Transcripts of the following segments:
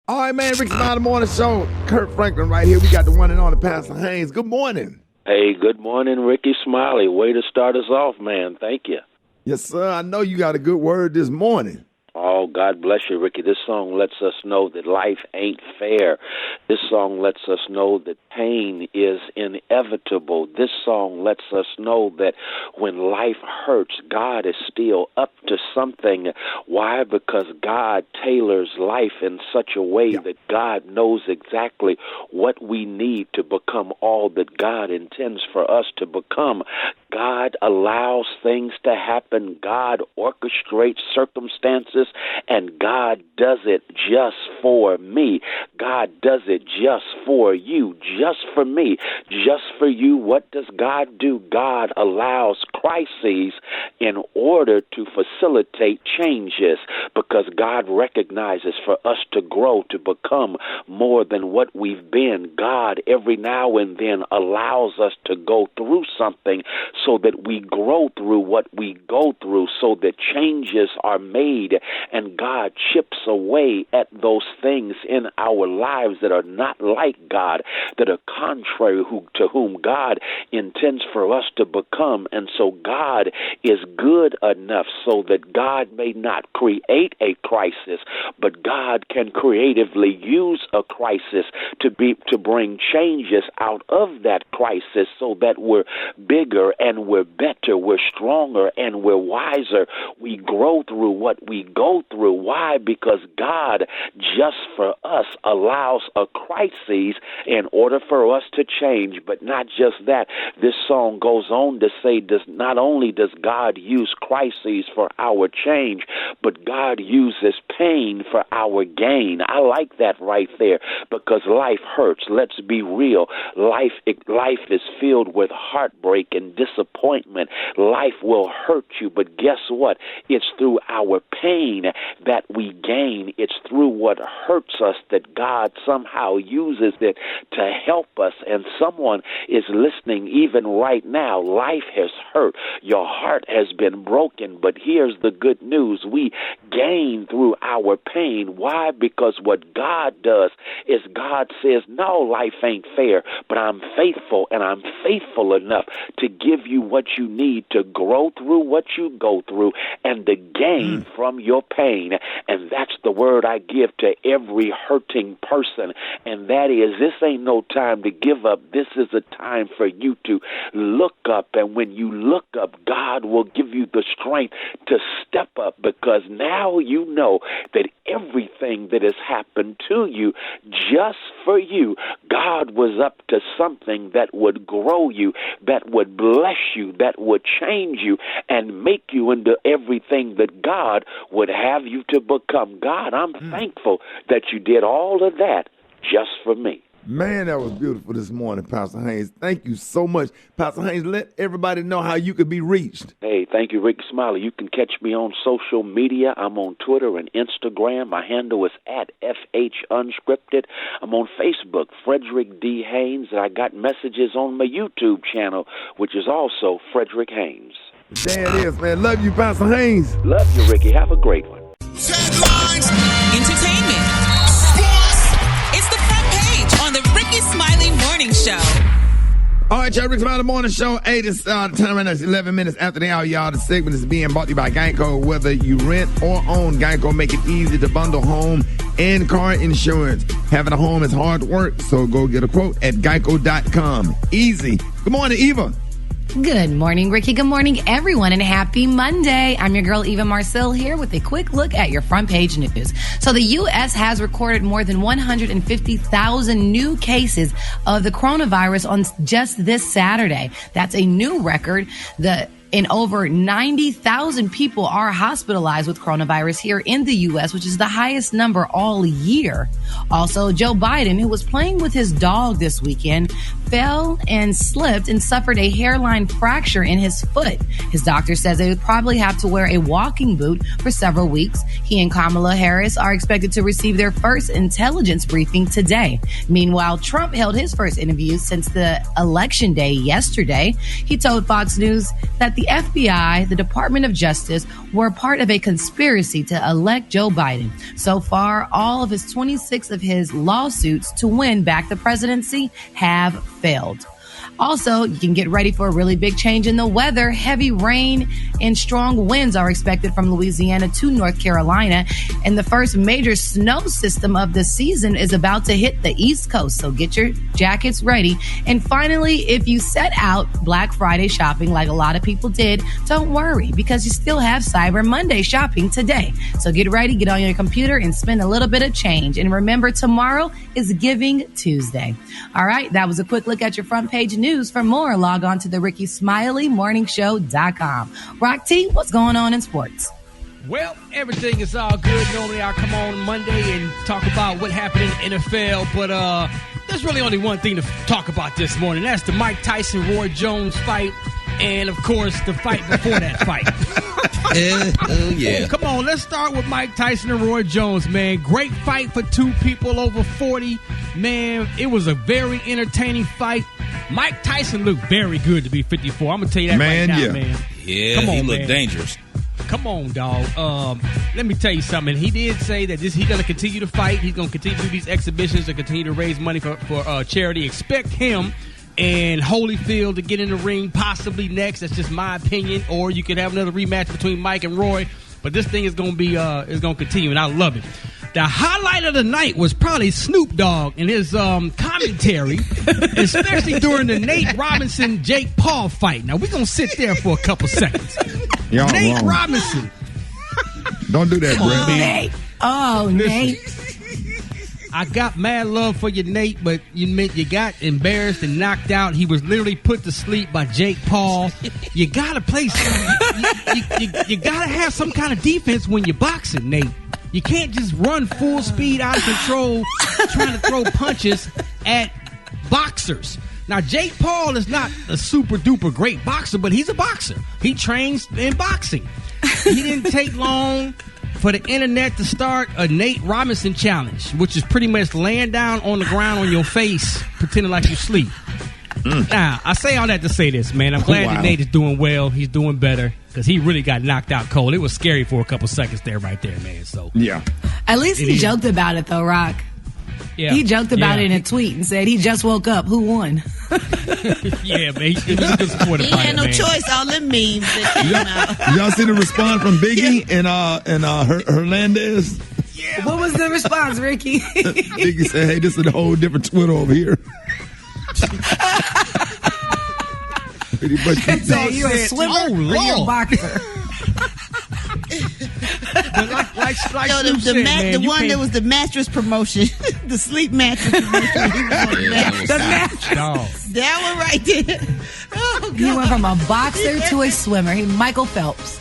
All right, man, Rickey Smiley Morning Show. Kurt Franklin right here. We got the one and only Pastor Haynes. Good morning. Hey, good morning, Rickey Smiley. Way to start us off, man. Thank you. Yes, sir. I know you got a good word this morning. Oh, God bless you, Rickey. This song lets us know that life ain't fair. This song lets us know that pain is inevitable. This song lets us know that when life hurts, God is still up to something. Why? Because God tailors life in such a way that God knows exactly what we need to become all that God intends for us to become. God allows things to happen. God orchestrates circumstances, and God does it just for me. God does it just for you, just for me, just for you. What does God do? God allows crises in order to facilitate changes, because God recognizes for us to grow, to become more than what we've been. God every now and then allows us to go through something so that we grow through what we go through, so that changes are made, and God chips away at those things in our lives that are not like God, that are contrary to whom God intends for us to become. And so God is good enough so that God may not create a crisis, but God can creatively use a crisis to bring changes out of that crisis, so that we're bigger and we're better, we're stronger, and we're wiser. We grow through what we go through. Why? Because God, just for us, allows a crisis in order for us to change. But not just that. This song goes on to say, not only does God use crises for our change, but God uses pain for our gain. I like that right there, because life hurts. Let's be real. Life is filled with heartbreak and disappointment. Life will hurt you, but guess what? It's through our pain that we gain. It's through what hurts us that God somehow uses it to help us. And someone is listening even right now. Life has hurt. Your heart has been broken, but here's the good news. We gain through our pain. Why? Because what God does is God says, no, life ain't fair, but I'm faithful, and I'm faithful enough to give you what you need to grow through what you go through and to gain from your pain. And that's the word I give to every hurting person, and that is, this ain't no time to give up. This is a time for you to look up, and when you look up, God will give you the strength to step up, because now you know that everything that has happened to you, just for you, God was up to something that would grow you, that would bless you, that would change you and make you into everything that God would have you to become. God, I'm thankful that you did all of that just for me. Man, that was beautiful this morning, Pastor Haynes. Thank you so much. Pastor Haynes, let everybody know how you could be reached. Hey, thank you, Rickey Smiley. You can catch me on social media. I'm on Twitter and Instagram. My handle is @FHUnscripted. I'm on Facebook, Frederick D. Haynes, and I got messages on my YouTube channel, which is also Frederick Haynes. There it is, man. Love you, Pastor Haynes. Love you, Rickey. Have a great one. Headlines, entertainment, sports. it's the front page on the Rickey Smiley Morning Show. All right, y'all, Rickey Smiley Morning Show. The time right now is 11 minutes after the hour, y'all. The segment is being brought to you by Geico. Whether you rent or own, Geico make it easy to bundle home and car insurance. Having a home is hard work, so go get a quote at geico.com. Easy. Good morning, Eva. Good morning, Rickey. Good morning, everyone, and happy Monday. I'm your girl, Eva Marcel, here with a quick look at your front page news. So the U.S. has recorded more than 150,000 new cases of the coronavirus on just this Saturday. That's a new record. And over 90,000 people are hospitalized with coronavirus here in the U.S., which is the highest number all year. Also, Joe Biden, who was playing with his dog this weekend, fell and slipped and suffered a hairline fracture in his foot. His doctor says they would probably have to wear a walking boot for several weeks. He and Kamala Harris are expected to receive their first intelligence briefing today. Meanwhile, Trump held his first interview since the election day yesterday. He told Fox News that the the FBI, the Department of Justice, were part of a conspiracy to elect Joe Biden. So far, all of his 26 of his lawsuits to win back the presidency have failed. Also, you can get ready for a really big change in the weather. Heavy rain and strong winds are expected from Louisiana to North Carolina. And the first major snow system of the season is about to hit the East Coast. So get your jackets ready. And finally, if you set out Black Friday shopping like a lot of people did, don't worry because you still have Cyber Monday shopping today. So get ready, get on your computer and spend a little bit of change. And remember, tomorrow is Giving Tuesday. All right, that was a quick look at your front page news. For more, log on to the Rickey Smiley Morningshow.com. Rock T, what's going on in sports? Well, everything is all good. Normally I come on Monday and talk about what happened in the NFL, but there's really only one thing to talk about this morning. That's the Mike Tyson-Roy Jones fight, and, of course, the fight before that fight. Oh, yeah. Come on, let's start with Mike Tyson and Roy Jones, man. Great fight for two people over 40. Man, it was a very entertaining fight. Mike Tyson looked very good to be 54. I'm going to tell you that right now, man. Yeah, Come on, he looked man. dangerous. Come on, dog. Let me tell you something. He did say that he's going to continue to fight. He's going to continue to do these exhibitions and continue to raise money for charity. Expect him and Holyfield to get in the ring possibly next. That's just my opinion. Or you could have another rematch between Mike and Roy. But this thing is going to be is going to continue, and I love it. The highlight of the night was probably Snoop Dogg and his commentary, especially during the Nate Robinson-Jake Paul fight. Now, we're going to sit there for a couple seconds. Y'all Nate wrong. Robinson. Don't do that, Brett. Nate. Oh, Listen, Nate. I got mad love for you, Nate, but you got embarrassed and knocked out. He was literally put to sleep by Jake Paul. You got to play you got to have some kind of defense when you're boxing, Nate. You can't just run full speed out of control trying to throw punches at boxers. Now, Jake Paul is not a super-duper great boxer, but he's a boxer. He trains in boxing. He didn't take long for the internet to start a Nate Robinson challenge, which is pretty much laying down on the ground on your face, pretending like you sleep. Now, I say all that to say this, man. I'm glad that Nate is doing well. He's doing better because he really got knocked out cold. It was scary for a couple seconds there, right there, man. So Yeah. At least he joked about it, though, Rock. Yeah. He joked about it in a tweet and said he just woke up. Who won? Yeah, man. He was a good supporter. He had no choice. All them memes that came out. Y'all see the response from Biggie and Hernandez? Yeah. What was the response, Ricky? Biggie said, hey, this is a whole different Twitter over here. Pretty much. So you a swimmer oh, or you a Lord. boxer? But like No, Snoop said, man, the you one can't- that was the mattress promotion, the sleep mattress promotion. He was on the mattress. The mattress. Dog. That one right there. Oh, God. He went from a boxer to a swimmer. He Michael Phelps.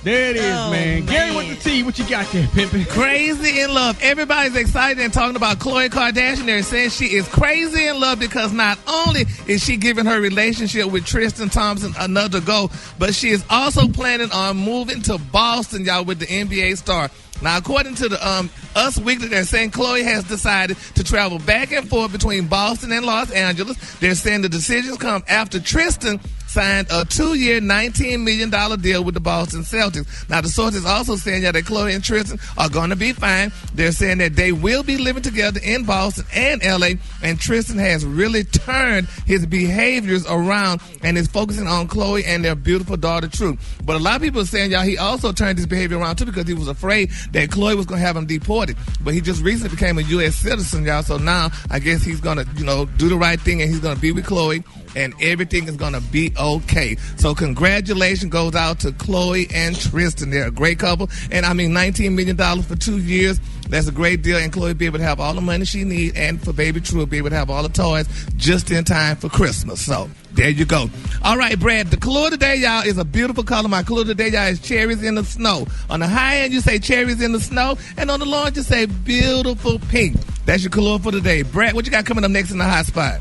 There it is, Oh, man. Gary, man. with the T, what you got there, pimpin'? Crazy in love. Everybody's excited and talking about Khloe Kardashian. They're saying she is crazy in love because not only is she giving her relationship with Tristan Thompson another go, but she is also planning on moving to Boston, y'all, with the NBA star. Now, according to the Us Weekly, they're saying Khloe has decided to travel back and forth between Boston and Los Angeles. They're saying the decisions come after Tristan signed a 2-year, $19 million deal with the Boston Celtics. Now, the sources also saying that Khloe and Tristan are going to be fine. They're saying that they will be living together in Boston and L.A., and Tristan has really turned his behaviors around and is focusing on Khloe and their beautiful daughter, True. But a lot of people are saying, y'all, he also turned his behavior around, too, because he was afraid that Khloe was going to have him deported. But he just recently became a U.S. citizen, y'all, so now I guess he's going to, do the right thing, and he's going to be with Khloe, and everything is going to be okay. So congratulations goes out to Khloe and Tristan. They're a great couple. And I mean, $19 million for 2 years. That's a great deal. And Khloe will be able to have all the money she needs. And for baby True, will be able to have all the toys just in time for Christmas. So there you go. All right, Brad, the clue today, y'all, is a beautiful color. My clue today, y'all, is cherries in the snow. On the high end, you say cherries in the snow. And on the low end, you say beautiful pink. That's your clue for today. Brad, what you got coming up next in the hot spot?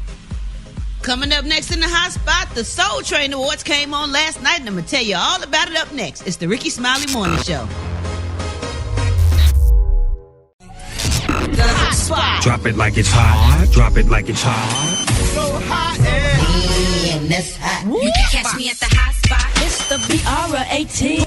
Coming up next in the hot spot, the Soul Train Awards came on last night, and I'm going to tell you all about it up next. It's the Rickey Smiley Morning Show. The hot spot. Drop it like it's hot. Drop it like it's hot. You can catch me at the hot spot. It's the B-R-A-T.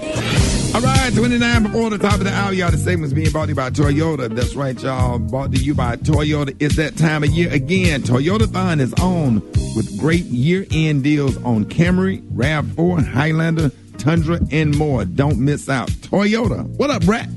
All right, 29 before the top of the hour, y'all. The segment's being brought to you by Toyota. That's right, y'all. Brought to you by Toyota. It's that time of year again. Toyotathon is on with great year-end deals on Camry, RAV4, Highlander, Tundra, and more. Don't miss out. Toyota. What up, Brat?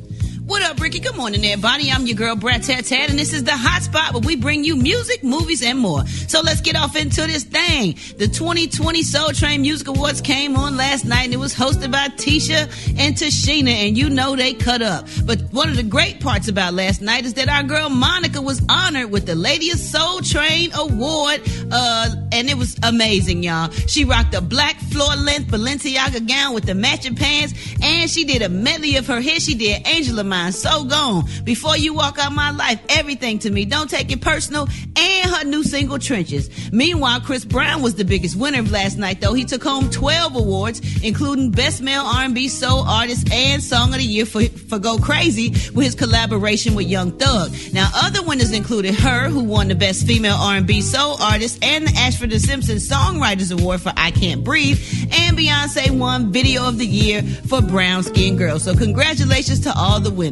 What up, Ricky? Good morning, everybody. I'm your girl, Brat Tat Tat, and this is the hot spot where we bring you music, movies, and more. So let's get off into this thing. The 2020 Soul Train Music Awards came on last night, and it was hosted by Tisha and Tashina, and you know they cut up. But one of the great parts about last night is that our girl Monica was honored with the Lady of Soul Train Award, and it was amazing, y'all. She rocked a black floor-length Balenciaga gown with the matching pants, and she did a medley of her hits. She did Angel of Mine, So Gone, Before You Walk Out My Life, Everything to Me, Don't Take It Personal, and her new single Trenches. Meanwhile, Chris Brown was the biggest winner of last night, though. He took home 12 awards, including Best Male R&B Soul Artist and Song of the Year for Go Crazy with his collaboration with Young Thug. Now, other winners included her, who won the Best Female R&B Soul Artist and the Ashford and Simpson Songwriters Award for I Can't Breathe, and Beyonce won Video of the Year for Brown Skin Girl. So congratulations to all the winners.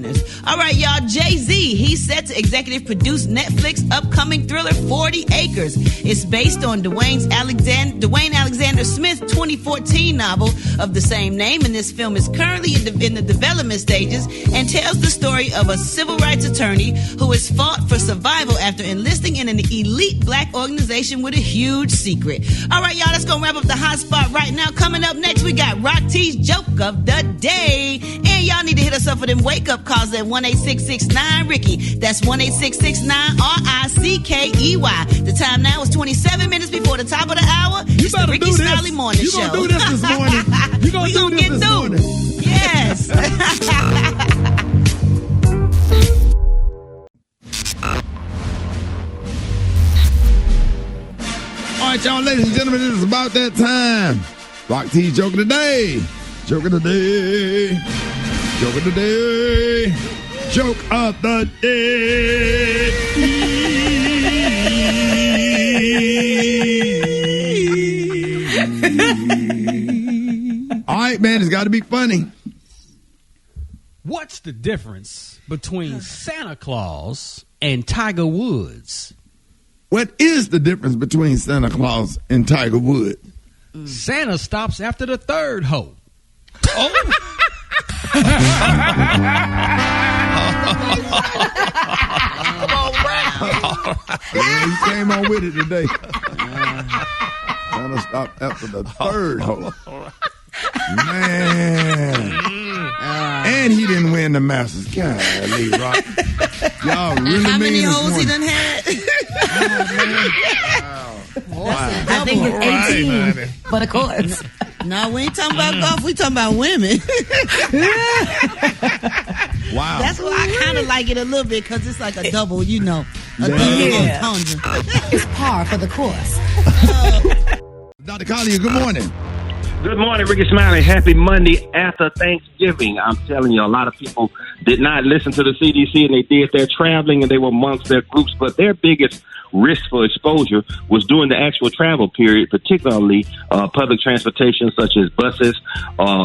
All right, y'all, Jay-Z, he's set to executive produce Netflix upcoming thriller 40 Acres. It's based on Dwayne Alexander Smith's 2014 novel of the same name, and this film is currently in the development stages and tells the story of a civil rights attorney who has fought for survival after enlisting in an elite black organization with a huge secret. All right, y'all, that's gonna wrap up the hot spot right now. Coming up next, we got Rock T's Joke of the Day, and y'all need to hit us up for them wake-up calls at 1-866-9-RICKY. That's 1-866-9-RICKEY. The time now is 27 minutes before the top of the hour. It's the Rickey Smiley Morning Show. You gonna do this morning. You gonna do this this morning. Yes. All right, y'all, ladies and gentlemen, it is about that time. Rock T's Joke of the Day. Joke of the Day. Joke of the Day. Joke of the Day. All right, man, it's got to be funny. What's the difference between Santa Claus and Tiger Woods? What is the difference between Santa Claus and Tiger Woods? Santa stops after the third hole. Oh. Come on, Brad. Yeah, he came on with it today. Santa stopped after the third hole. Man. And he didn't win the Masters. Golly, Rock. Y'all really how many mean this holes he morning. done had? Wow. I think it's 18, but of course. No, we ain't talking about golf. We talking about women. Wow. That's why I kind of like it a little bit, because it's like a double, a double Yeah. entendre. It's par for the course. Dr. Collier, good morning. Good morning, Rickey Smiley. Happy Monday after Thanksgiving. I'm telling you, a lot of people did not listen to the CDC, and they did their traveling, and they were amongst their groups, but their biggest risk for exposure was during the actual travel period, particularly public transportation such as buses,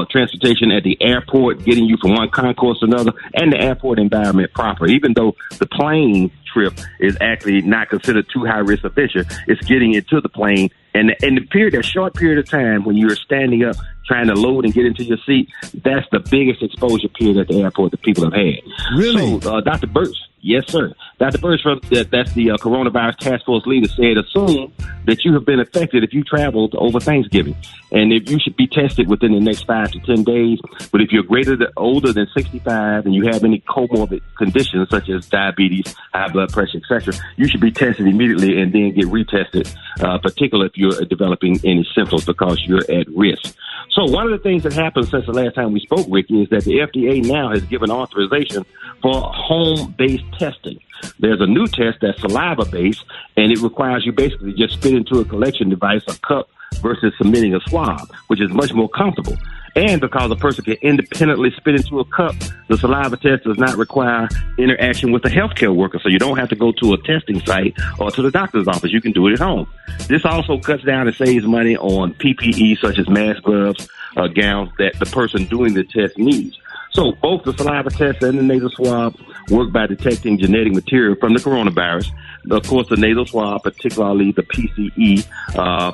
transportation at the airport, getting you from one concourse to another, and the airport environment proper. Even though the plane trip is actually not considered too high risk of venture, it's getting into the plane. And the period, a short period of time when you're standing up trying to load and get into your seat, that's the biggest exposure period at the airport that people have had. Really? So, Dr. Birch, yes, sir. Dr. Birch, that's the coronavirus task force leader, said, assume that you have been affected if you traveled over Thanksgiving. And if you should be tested within the next 5 to 10 days. But if you're older than 65 and you have any comorbid conditions such as diabetes, high blood pressure, etc., you should be tested immediately and then get retested, particularly if you're developing any symptoms, because you're at risk. So one of the things that happened since the last time we spoke, Ricky, is that the FDA now has given authorization for home-based testing. There's a new test that's saliva-based, and it requires you basically just spit into a collection device, a cup, versus submitting a swab, which is much more comfortable. And because a person can independently spit into a cup, the saliva test does not require interaction with a healthcare worker, so you don't have to go to a testing site or to the doctor's office. You can do it at home. This also cuts down and saves money on PPE, such as mask, gloves, gowns that the person doing the test needs. So both the saliva test and the nasal swab work by detecting genetic material from the coronavirus. Of course, the nasal swab, particularly the PCE,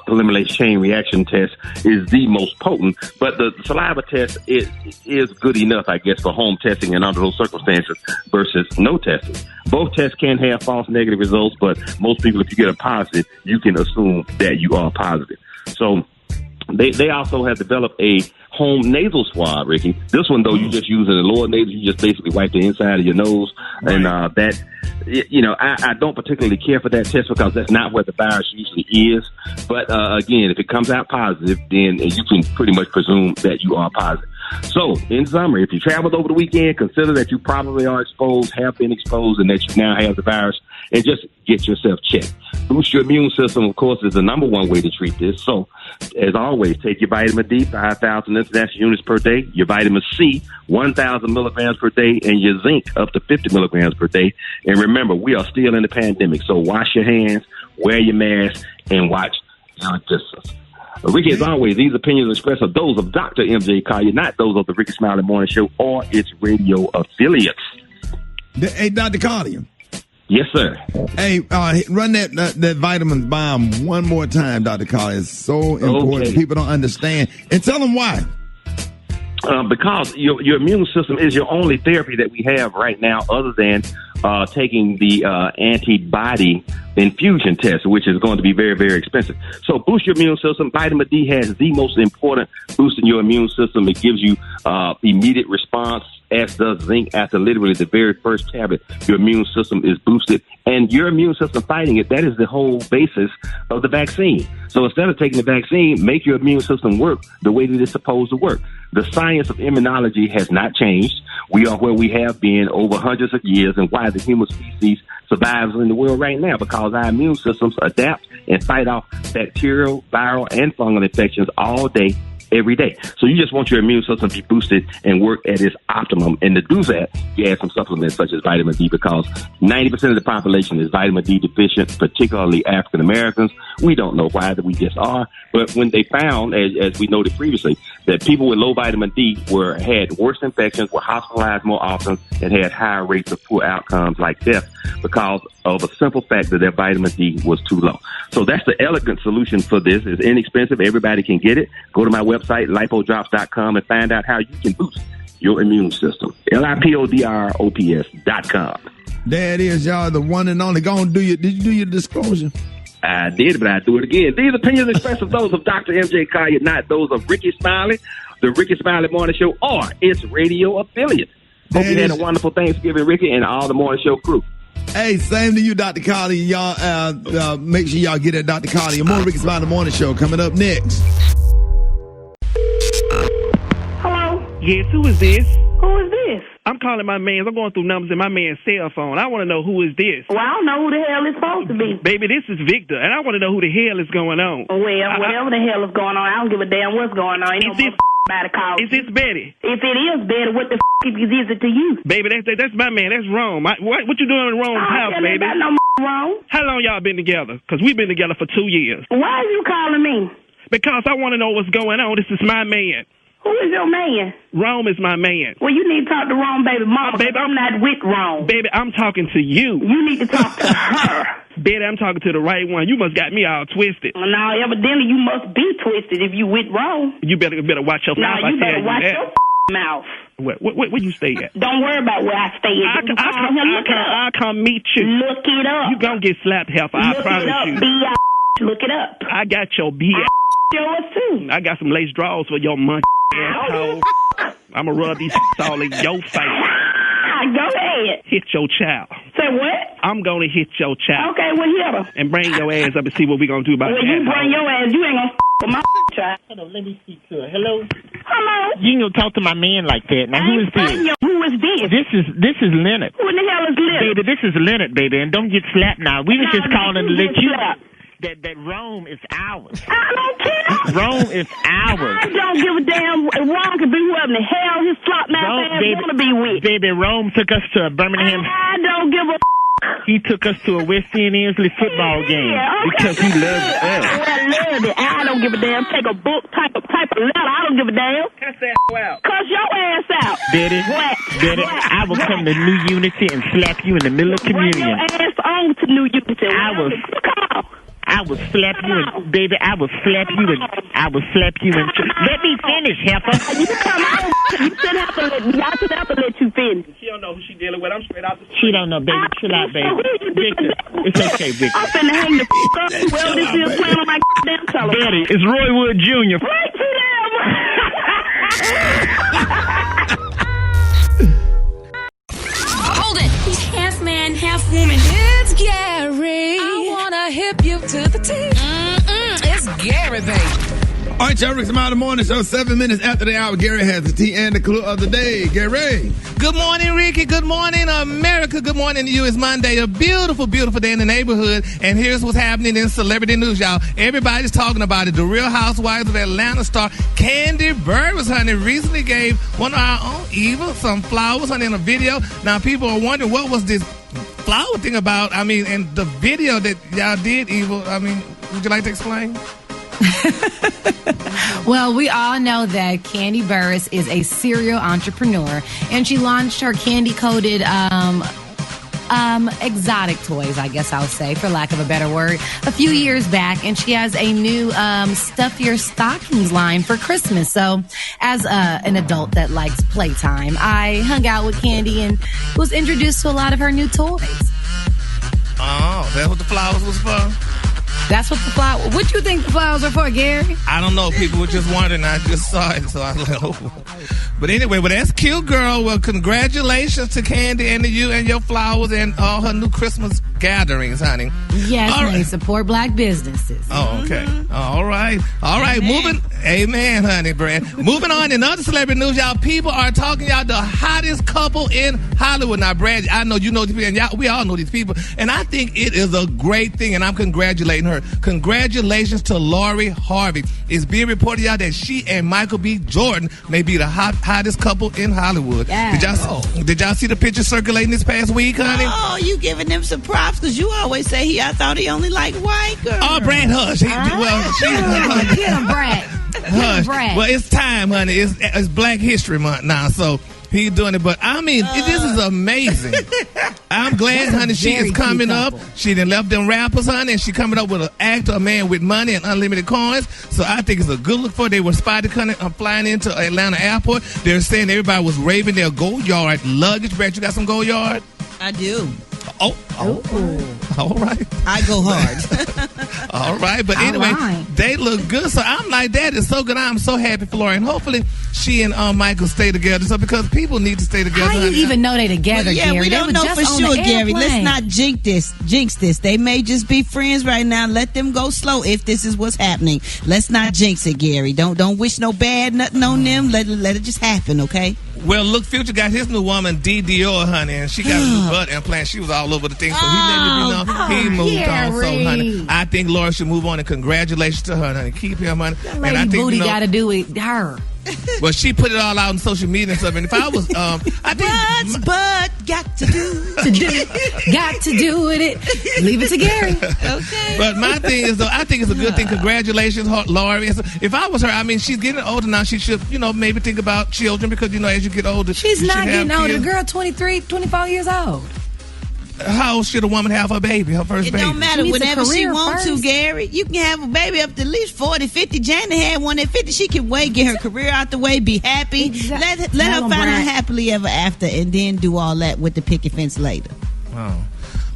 polymerase chain reaction test, is the most potent. But the saliva test is good enough, I guess, for home testing and under those circumstances versus no testing. Both tests can have false negative results, but most people, if you get a positive, you can assume that you are positive. So they also have developed a home nasal swab, Ricky. This one, though, you just use in the lower nasal. You just basically wipe the inside of your nose. Right. And I don't particularly care for that test because that's not where the virus usually is. But, again, if it comes out positive, then you can pretty much presume that you are positive. So, in summary, if you traveled over the weekend, consider that you probably are exposed, have been exposed, and that you now have the virus, and just get yourself checked. Boost your immune system, of course, is the number one way to treat this. So, as always, take your vitamin D, 5,000 international units per day, your vitamin C, 1,000 milligrams per day, and your zinc, up to 50 milligrams per day. And remember, we are still in the pandemic, so wash your hands, wear your mask, and watch your distance. Ricky, as always, these opinions expressed are those of Dr. MJ Collier, not those of the Rickey Smiley Morning Show or its radio affiliates. Hey, Dr. Collier. Yes, sir. Hey, run that vitamin bomb one more time, Dr. Collier. It's so important. Okay. People don't understand. And tell them why. Because your immune system is your only therapy that we have right now other than taking the antibody infusion test, which is going to be very, very expensive. So boost your immune system. Vitamin D has the most important boost in your immune system. It gives you immediate response, as does zinc. After literally the very first tablet, your immune system is boosted. And your immune system fighting it, that is the whole basis of the vaccine. So instead of taking the vaccine, make your immune system work the way that it's supposed to work. The science of immunology has not changed. We are where we have been over hundreds of years, and why the human species survives in the world right now, because our immune systems adapt and fight off bacterial, viral, and fungal infections all day, every day. So you just want your immune system to be boosted and work at its optimum. And to do that, you add some supplements such as vitamin D, because 90% of the population is vitamin D deficient, particularly African Americans. We don't know why, that we just are. But when they found, as we noted previously, that people with low vitamin D had worse infections, were hospitalized more often, and had higher rates of poor outcomes like death because of a simple fact that their vitamin D was too low. So that's the elegant solution for this. It's inexpensive. Everybody can get it. Go to my website, lipodrops.com, and find out how you can boost your immune system. LIPODROPS.com. There it is, y'all, the one and only. Go on, did you do your disclosure? I did, but I do it again. These opinions expressed are those of Dr. MJ Collier, not those of Rickey Smiley, the Rickey Smiley Morning Show, or its radio affiliate. Hope you had a wonderful Thanksgiving, Ricky, and all the Morning Show crew. Hey, same to you, Dr. Collier. Y'all, make sure y'all get at Dr. Collier. More Rickey Smiley Morning Show coming up next. Hello? Yes, who is this? Who is this? I'm calling my man. I'm going through numbers in my man's cell phone. I want to know who is this. Well, I don't know who the hell it's supposed to be. Baby, this is Victor, and I want to know who the hell is going on. Well, whatever the hell is going on, I don't give a damn what's going on. Ain't no about to call. Is this Betty? If it is Betty, what the is it to you? Baby, that's my man. That's Rome. What you doing in Rome's house, baby? About no Rome. How long y'all been together? Because we've been together for 2 years. Why are you calling me? Because I want to know what's going on. This is my man. Who is your man? Rome is my man. Well, you need to talk to Rome, baby mama. Baby, I'm not with Rome. Baby, I'm talking to you. You need to talk to her. Baby, I'm talking to the right one. You must got me all twisted. Well, now, evidently, you must be twisted if you with Rome. You better watch your mouth. Now, you better watch your mouth. Where you stay at? Don't worry about where I stay at. I'll come meet you. Look it up. You gonna get slapped, heifer. I promise you. Look it up. I got your B.S. Yours too. I got some lace drawers for your munch asshole. I'm gonna rub these all in your face. Go ahead. Hit your child. Say what? I'm gonna hit your child. Okay, well, hit her. And bring your ass up and see what we gonna do about that. Well, you bring your ass. You ain't gonna with my child. Hold on, let me speak to her. Hello? Hello? You ain't gonna talk to my man like that. Now, who is this? Who is this? This is Leonard. Who in the hell is Leonard? Baby, this is Leonard, baby, and don't get slapped now. We was just calling to let you know that Rome is ours. I don't care. Rome is ours. I don't give a damn. Rome can be whoever the hell his flop mouth ass want to be with. Baby, Rome took us to Birmingham. I don't give a He took us to a West End Ensley football game because he loves us. I love it. I don't give a damn. Take a book, type of letter. I don't give a damn. Cuss that out. Cuss your ass out. Daddy, I will come to New Unity and slap you in the middle of communion. Bring your ass on to New Unity. I will slap you and baby, I will slap you and let me finish, heifer. You come on. You should have to let you finish. She don't know who she dealing with. I'm straight out the street. She don't know, baby. Chill out, baby. Victor, it's okay, Victor. I'm finna hang the up. Well, this is playing on my damn telephone. Daddy, it's Roy Wood Jr. Right to them. Hold it. He's half man, half woman. It's Gary. I wanna hip you to the T. It's Gary, baby. All right, y'all, Rickey Smiley Morning Show, 7 minutes after the hour. Gary has the tea and the clue of the day. Gary. Good morning, Ricky. Good morning, America. Good morning to you. It's Monday, a beautiful, beautiful day in the neighborhood. And here's what's happening in celebrity news, y'all. Everybody's talking about it. The Real Housewives of Atlanta star Kandi Burruss, honey, recently gave one of our own Eva some flowers, honey, in a video. Now, people are wondering, what was this flower thing about? I mean, and the video that y'all did, Eva, I mean, would you like to explain? Well, we all know that Kandi Burruss is a serial entrepreneur, and she launched her candy-coated exotic toys, I guess I'll say, for lack of a better word, a few years back, and she has a new Stuff Your Stockings line for Christmas. So as an adult that likes playtime, I hung out with Kandi and was introduced to a lot of her new toys. Oh, that's what the flowers was for? That's what the flowers... What you think the flowers are for, Gary? I don't know. People were just wondering. I just saw it, so I was like, oh. But anyway, that's cute, girl. Well, congratulations to Kandi and to you and your flowers and all her new Christmas gatherings, honey. Yes, honey. Support black businesses. Oh, okay. All right. All right. Amen. Amen, honey, Brad. Moving on in other celebrity news, y'all. People are talking, y'all, the hottest couple in Hollywood. Now, Brad, I know you know these people, and y'all, we all know these people. And I think it is a great thing, and I'm congratulating her. Congratulations to Lori Harvey. It's being reported, y'all, that she and Michael B. Jordan may be the hottest couple in Hollywood. Yeah. Did y'all see the picture circulating this past week, honey? Oh, you giving them some props because you always say I thought he only liked white girls. Oh, Brad, hush. Get him, Brad. Hush. Well, it's time, honey. It's Black History Month now, so he's doing it. But I mean, this is amazing. I'm glad, honey, she is coming up. She done left them rappers, honey, and she coming up with an actor, a man with money and unlimited coins. So I think it's a good look for her. They were spotted flying into Atlanta Airport. They're saying everybody was raving their Gold Yard luggage. Brad, you got some Gold Yard? I do. Oh. All right. I go hard. All right. But anyway, they look good. So I'm like, that is so good. I'm so happy for Lori. And hopefully she and Michael stay together. So because people need to stay together. How do you even know they together, yeah, Gary? we don't know for sure, Gary. Let's not jinx this. They may just be friends right now. Let them go slow if this is what's happening. Let's not jinx it, Gary. Don't wish no bad nothing on them. Let it just happen, okay? Well, look, Future got his new woman, D. Dior, honey, and she got a new butt implant. She was all over the thing, so he let me know he moved on. So, honey, I think Laura should move on, and congratulations to her, honey. Keep him, honey. That lady, and I think booty got to do with her. Well, she put it all out on social media and stuff. And if I was, I think what's butt got to do got to do with it. Leave it to Gary. Okay. But my thing is, though, I think it's a good thing. Congratulations, Lori. If I was her, I mean, she's getting older now. She should, maybe think about children because as you get older, she's not getting older. The girl, 23, 24 years old. How old should a woman have her baby, her first baby? It don't matter. Whenever she wants to, Gary. You can have a baby up to at least 40, 50. Janet had one at 50. She can wait, get her career out the way, be happy. Exactly. Let her find her happily ever after, and then do all that with the picket fence later. Oh.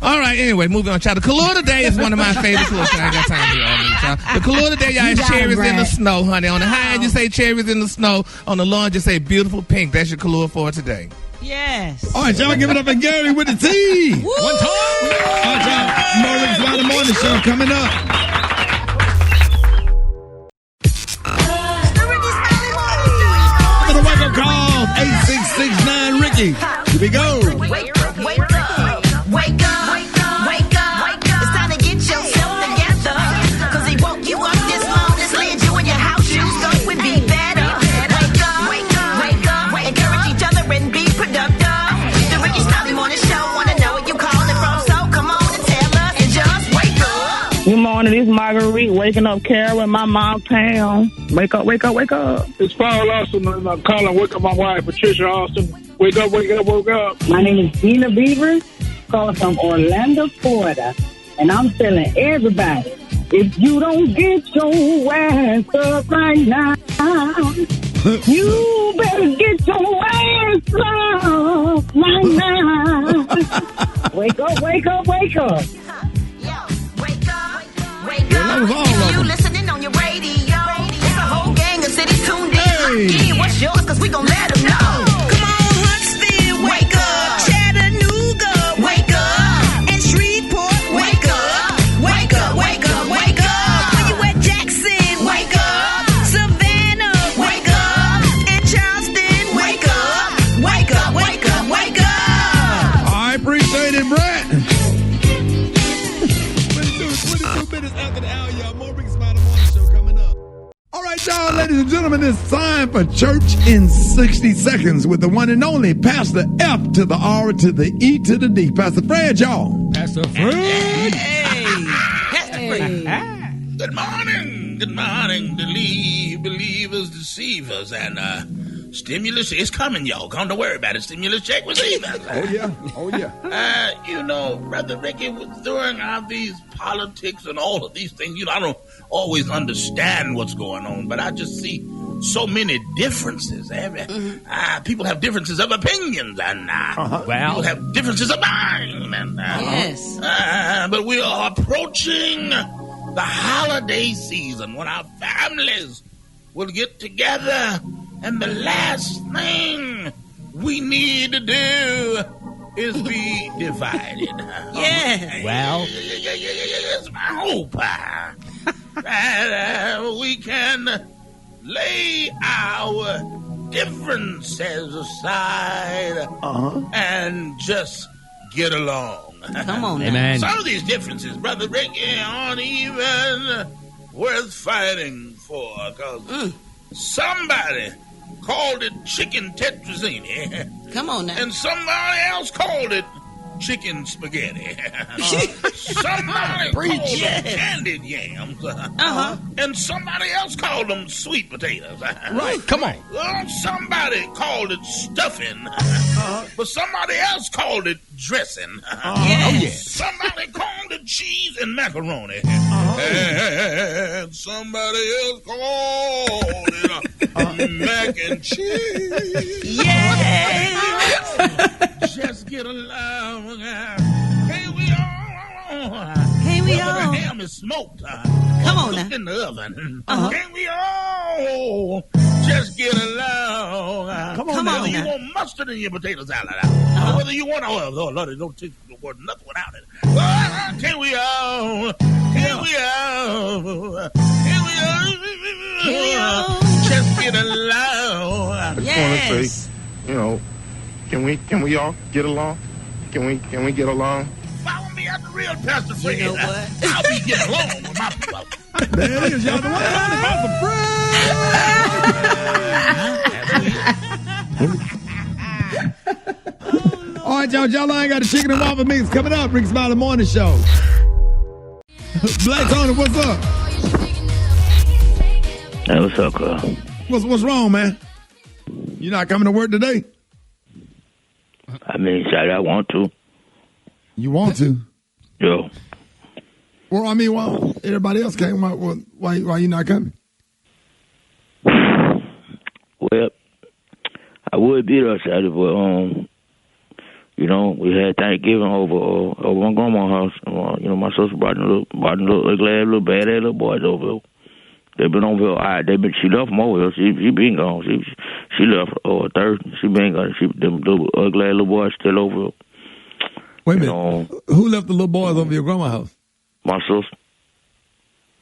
All right, anyway, moving on, child. The color today is one of my favorite colors. I ain't got time to do all this, child. The color today, y'all, is cherries in the snow, honey. On the high end, you say cherries in the snow. On the low end, you say beautiful pink. That's your color for today. Yes. All right, y'all, give it up for Gary with the tea. Woo! One time. All right, y'all. More Rickey Smiley Morning Show coming up. For the wake-up call, 8669 Ricky. Here we go. Wake up, wake up, wake up, wake up, wake up. It's time to get yourself together. Cause he woke you up this morning, slid you in your house shoes, so it would be better. Wake up, wake up, wake up. Encourage each other and be productive. The Rickey Smiley Morning Show, wanna know where you calling from, so morning. This is Marguerite waking up Carol in my mom's town. Wake up, wake up, wake up. It's Paul Austin. I'm calling. Wake up my wife, Patricia Austin. Wake up, wake up, wake up. My name is Gina Beaver, calling from Orlando, Florida. And I'm telling everybody, if you don't get your ass up right now, you better get your ass up right now. Wake up, wake up, wake up. Wake up, you listening on your radio. It's a whole gang of cities tuned in. Hey. What's yours? Cause we gon' let them know. Come on, Huntsville, wake up. Chattanooga, wake up. And Shreveport, wake up. Wake up, wake up, wake up. Where you at, Jackson? Wake up. Savannah, wake up. And Charleston, wake up. Wake up, wake up, wake up. I appreciate it, Brett. 22 minutes after the hour, y'all. More Rickey Smiley Morning Show coming up. All right, y'all, ladies and gentlemen, it's time for Church in 60 Seconds with the one and only Pastor F to the R to the E to the D. Pastor Fred, y'all. Pastor Fred. Good morning. Good morning. Believers, deceivers, and stimulus is coming, y'all. Don't worry about it. Stimulus check receivers. Oh, yeah. You know, Brother Rickey, during all these politics and all of these things, you know, I don't always understand what's going on, but I just see so many differences. People have differences of opinions, and people have differences of mind. And, yes. But we are approaching the holiday season when our families will get together, and the last thing we need to do is be divided. Yeah. Well, it's my hope that we can lay our differences aside and just get along. Come on, amen. Some of these differences, Brother Rickey, aren't even worth fighting for, because somebody called it chicken tetrazzini. Come on now. And somebody else called it chicken spaghetti. Somebody called them candied yams. And somebody else called them sweet potatoes. Right, come on. Somebody called it stuffing. But somebody else called it dressing. Somebody called it cheese and macaroni. And somebody else called it mac and cheese. Just get along. Hey, we all. Hey, we Whether all. the ham is smoked. Come on cooked now. in the oven. Can we all just get along? Come on Whether now. you want mustard in your potato salad. Or whether you want, oh Lord, it don't taste worth nothing without it. Can we all? Can we all? Can we all? Just get along. I just want to say, you know, can we all get along? Can we get along? Follow me out the real Pastor Fred. You know what? I'll be getting along with my people. There it is, y'all. The one and only Pastor Fred. All right, y'all. I ain't got a chicken and waffle mix coming up. Rickey Smiley Morning Show. Black Tony, what's up? Hey, what's up, Carl? What's wrong, man? You not coming to work today? I mean, Saturday I want to. You want to? Yo. Well, I mean, well, everybody else came. Why you not coming? Well, I would be there Saturday, but you know, we had Thanksgiving over my grandma's house. You know, my sister brought a little glad little bad little boys over there. They've been over here. She left them over here. She been gone. She left Thursday. She been gone. Them ugly little boys still over here. Wait a minute. Who left the little boys over your grandma's house? My sister.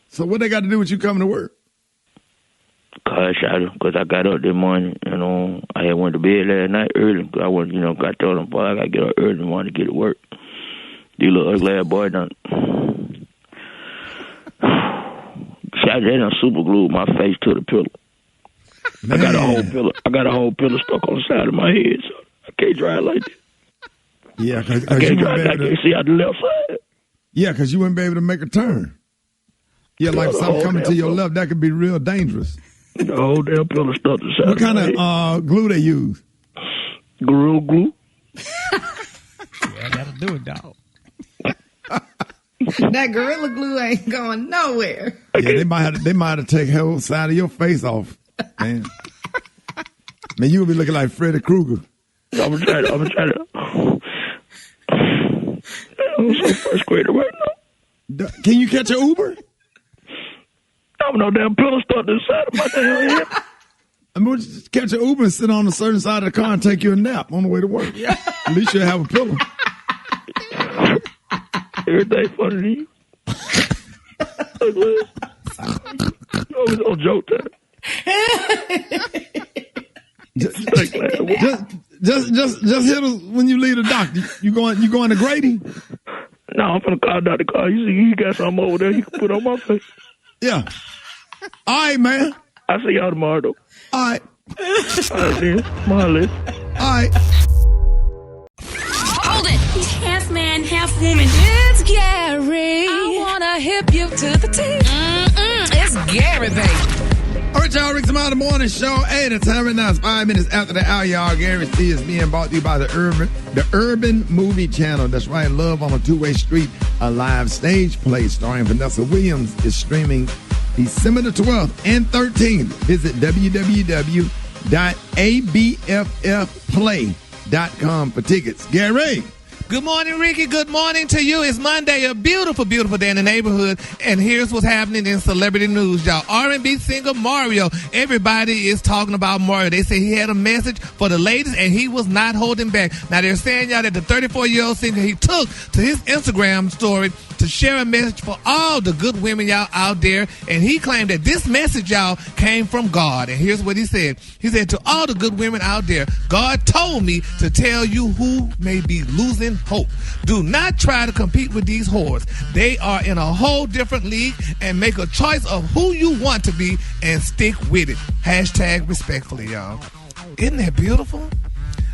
So what they got to do with you coming to work? Because I got up this morning, and I had went to bed last night early. I went, got told them, boy, I got to get up early in the morning to get to work. These little ugly boy done. They done super glued my face to the pillow. Man. I got a whole pillow stuck on the side of my head, so I can't drive like that. Yeah, I can't drive. I can't see out the left side. Yeah, because you wouldn't be able to make a turn. Yeah, like something coming to your left, that could be real dangerous. The whole damn pillow stuck to the side. What kind of glue they use? Gorilla glue. Yeah, that'll do it, dog. That Gorilla Glue ain't going nowhere. Yeah, they might have to take the whole side of your face off, man. Man, you would be looking like Freddy Krueger. I'm gonna try to. I'm so frustrated right now. Can you catch an Uber? I'm no damn pillow stuck to the side of my damn head. I'm going to just catch an Uber and sit on a certain side of the car and take you a nap on the way to work. Yeah. At least you'll have a pillow. Everything funny to you. Always on joke time. Just hit us when you leave the doctor. You going to Grady? No, I'm finna call Dr. Carr. You see, you got something over there you can put on my face. Yeah. All right, man. I'll see y'all tomorrow, though. All right. All right, then. Smiley. All right. Hold it. He's half man, half woman. It's Gary. I wanna hip you to the T. It's Gary, baby. All right, y'all, Rickey Smiley Morning Show. Hey, the time right now is 5 minutes after the hour, y'all. Gary C is being brought to you by the Urban Movie Channel. That's right, Love on a Two-Way Street, a live stage play starring Vanessa Williams, is streaming December the 12th and 13th. Visit www.abffplay.com for tickets. Gary. Good morning, Ricky. Good morning to you. It's Monday, a beautiful, beautiful day in the neighborhood. And here's what's happening in celebrity news, y'all. R&B singer Mario. Everybody is talking about Mario. They say he had a message for the ladies, and he was not holding back. Now, they're saying, y'all, that the 34-year-old singer, he took to his Instagram story to share a message for all the good women, y'all, out there. And he claimed that this message, y'all, came from God. And here's what he said. He said, to all the good women out there, God told me to tell you who may be losing hope. Do not try to compete with these whores. They are in a whole different league, and make a choice of who you want to be and stick with it. Hashtag respectfully, y'all. Isn't that beautiful?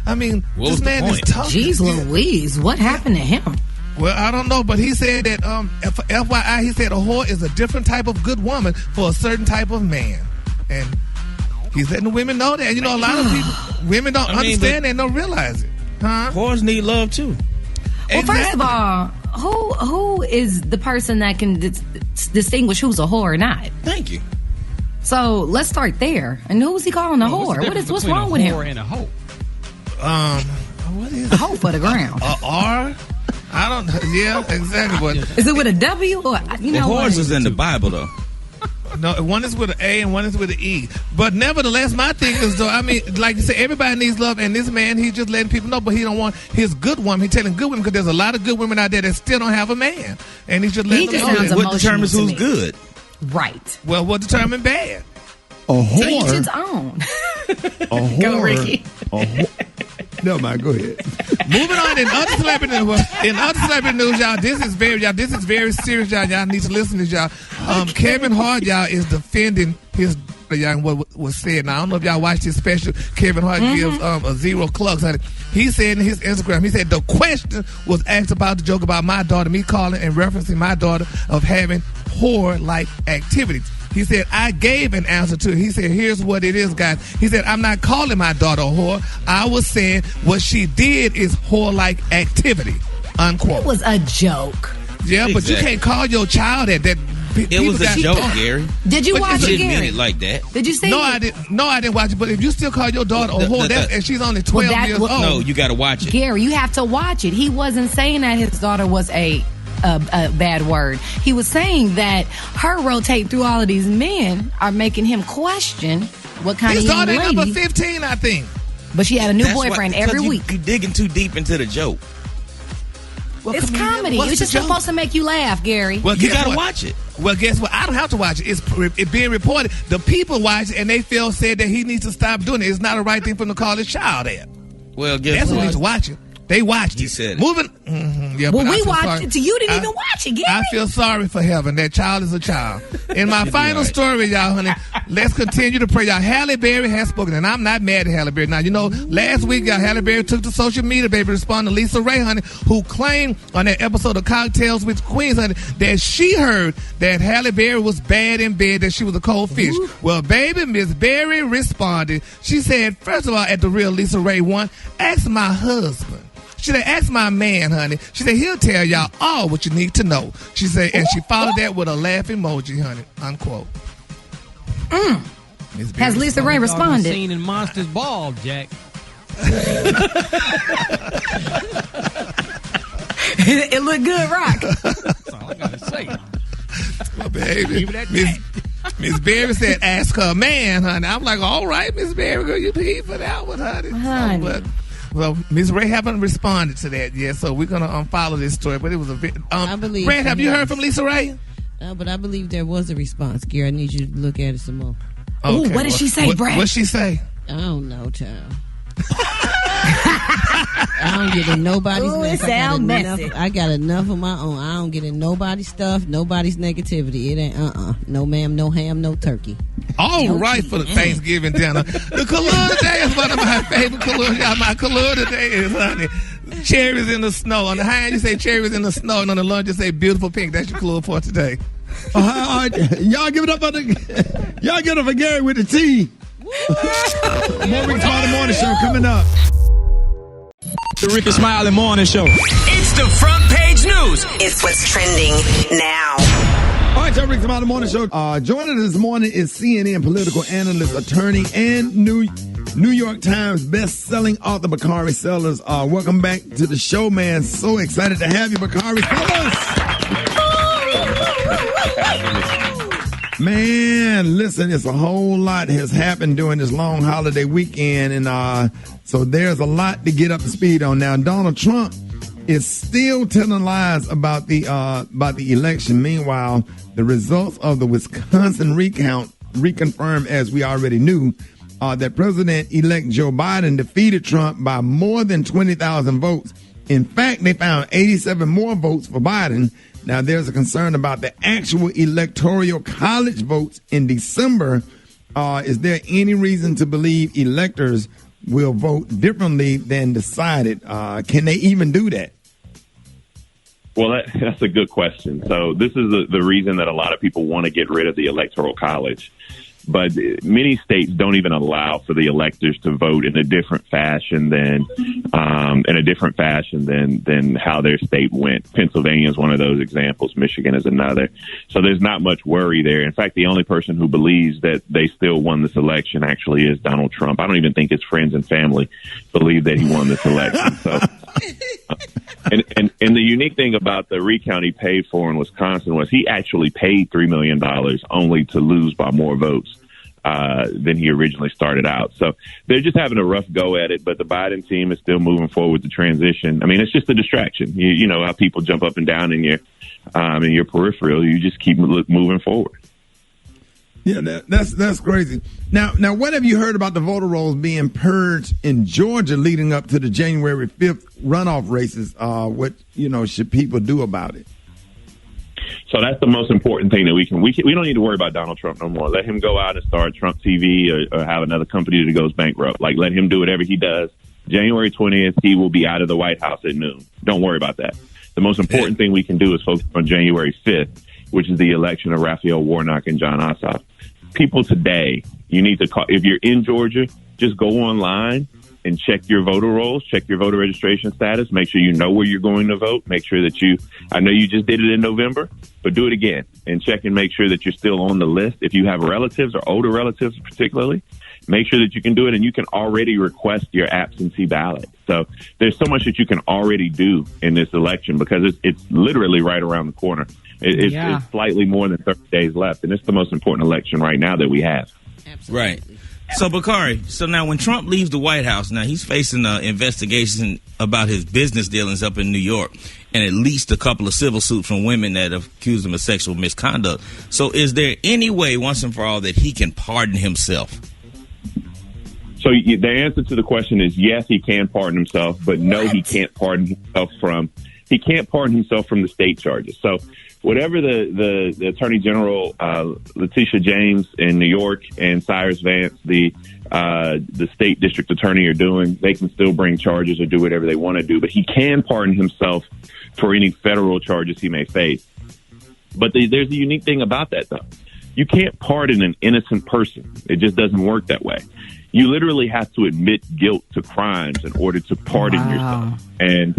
I mean, this man is tough. Jeez Louise, what happened to him? Well, I don't know, but he said that, FYI, he said a whore is a different type of good woman for a certain type of man. And he's letting the women know that. You know, a lot of people, women don't understand and don't realize it. Huh? Whores need love, too. Well, first of all, who is the person that can distinguish who's a whore or not? Thank you. So let's start there. And who's he calling a whore? What's wrong with him? And a hoe? What is a hoe for the ground? R? I don't. Yeah, exactly. What is it with a W or you know? Whores is in the Bible though. No, one is with an A and one is with an E. But nevertheless, my thing is though. I mean, like you said, everybody needs love, and this man, he's just letting people know, but he don't want his good woman. He's telling good women because there's a lot of good women out there that still don't have a man, and he's just letting them know. What determines who's good? Right. Well, what determines bad? A whore. To each its own. A whore. Go, Ricky. No, man, go ahead. Moving on in other celebrity news, y'all. This is very serious, y'all. Y'all need to listen to this, y'all. Kevin Hart, y'all, is defending his what was said. Now I don't know if y'all watched his special. Kevin Hart gives a zero clucks. He said in his Instagram, he said the question was asked about the joke about my daughter, me calling and referencing my daughter of having whore-like activities. He said, I gave an answer to it. He said, here's what it is, guys. He said, I'm not calling my daughter a whore. I was saying what she did is whore-like activity, unquote. It was a joke. Yeah, but you can't call your child that. It was a joke, Gary. Did you watch it, Gary? Didn't mean it like that. Did you see it? No, I didn't watch it. But if you still call your daughter a whore, and she's only 12 years old. No, you got to watch it. Gary, you have to watch it. He wasn't saying that his daughter was a bad word. He was saying that her rotating through all of these men are making him question what kind of young lady. His daughter number 15, I think. But she had a new boyfriend every week. You digging too deep into the joke. Well, it's comedy. It's just supposed to make you laugh, Gary. Well, you got to watch it. Well, guess what? I don't have to watch it. It's being reported. The people watch it, and they said that he needs to stop doing it. It's not a right thing for him to call his child that. Well, guess That's what? who needs to watch it. They watched it. He said it. Moving. Yeah, Well, but I we feel watched sorry. it, so you didn't even watch it, Gary. I feel sorry for Heaven. That child is a child. In my final story, y'all, honey, let's continue to pray. Y'all, Halle Berry has spoken, and I'm not mad at Halle Berry. Now, you know, last week, y'all, Halle Berry took to social media, baby, to respond to Lisa Ray, honey, who claimed on that episode of Cocktails with Queens, honey, that she heard that Halle Berry was bad in bed, that she was a cold fish. Ooh. Well, baby, Miss Berry responded. She said, first of all, at the real Lisa Ray one, ask my husband. She said, ask my man, honey. She said, he'll tell y'all all what you need to know. She said, and she followed that with a laugh emoji, honey, unquote. Has Lisa Ray responded? Seen in Monsters Ball, Jack. It looked good, Rock. That's all I gotta say. Well, baby, Leave it at that. Miss Berry said, ask her man, honey. I'm like, all right, Miss Berry, girl, you paid for that one, honey. Honey. So, well, Miss Ray haven't responded to that yet, so we're going to unfollow this story. But it was a bit. I believe. Brad, have you heard from Lisa Ray? But I believe there was a response. Gary, I need you to look at it some more. Ooh, what did she say, Brad? What'd she say? I don't know, child. I don't get in nobody's mess. It sound messy. I got enough of my own. I don't get in nobody's stuff, nobody's negativity. It ain't no ma'am, no ham, no turkey. All right for the Thanksgiving dinner. The Kahlua today is one of my favorite Kahlua. Y'all, my Kahlua today is, honey, cherries in the snow. On the high end, you say cherries in the snow, and on the lunch, you say beautiful pink. That's your Kahlua for today. All right. Y'all give it up for Gary with the T. More Rickey Smiley Morning Show coming up. The Rickey Smiley Morning Show. It's the front page news. It's what's trending now. All right, y'all, Rickey Smiley Morning Show. Joining us this morning is CNN political analyst, attorney, and New York Times best-selling author Bakari Sellers. Welcome back to the show, man. So excited to have you, Bakari Sellers. Man, listen, it's a whole lot has happened during this long holiday weekend, and so there's a lot to get up to speed on. Now, Donald Trump is still telling lies about the election. Meanwhile, the results of the Wisconsin recount reconfirmed, as we already knew, that President-elect Joe Biden defeated Trump by more than 20,000 votes. In fact, they found 87 more votes for Biden. Now, there's a concern about the actual electoral college votes in December. Is there any reason to believe electors will vote differently than decided? Can they even do that? Well, that's a good question. So this is the reason that a lot of people want to get rid of the Electoral College. But many states don't even allow for the electors to vote in a different fashion than how their state went. Pennsylvania is one of those examples. Michigan is another. So there's not much worry there. In fact, the only person who believes that they still won this election actually is Donald Trump. I don't even think his friends and family believe that he won this election. So, and the unique thing about the recount he paid for in Wisconsin was he actually paid $3 million only to lose by more votes than he originally started out. So they're just having a rough go at it, but the Biden team is still moving forward with the transition. I mean, it's just a distraction. You know how people jump up and down in your peripheral. You just keep moving forward. Yeah, that's crazy. Now, what have you heard about the voter rolls being purged in Georgia leading up to the January 5th runoff races? What should people do about it? So that's the most important thing that we don't need to worry about Donald Trump no more. Let him go out and start Trump TV or have another company that goes bankrupt. Like, let him do whatever he does. January 20th, he will be out of the White House at noon. Don't worry about that. The most important thing we can do is focus on January 5th, which is the election of Raphael Warnock and John Ossoff. People today, you need to call. If you're in Georgia, just go online and check your voter rolls, check your voter registration status, make sure you know where you're going to vote, make sure that I know you just did it in November, but do it again and check and make sure that you're still on the list. If you have relatives or older relatives particularly, make sure that you can do it, and you can already request your absentee ballot. So there's so much that you can already do in this election because it's literally right around the corner. It's slightly more than 30 days left, and it's the most important election right now that we have. Absolutely. Right. So, Bakari, now when Trump leaves the White House, now he's facing an investigation about his business dealings up in New York and at least a couple of civil suits from women that have accused him of sexual misconduct. So is there any way, once and for all, that he can pardon himself? So the answer to the question is yes, he can pardon himself, but no, he can't pardon himself from the state charges. So whatever the Attorney General Letitia James in New York and Cyrus Vance, the state district attorney, are doing, they can still bring charges or do whatever they want to do. But he can pardon himself for any federal charges he may face. But there's a unique thing about that, though. You can't pardon an innocent person. It just doesn't work that way. You literally have to admit guilt to crimes in order to pardon yourself. And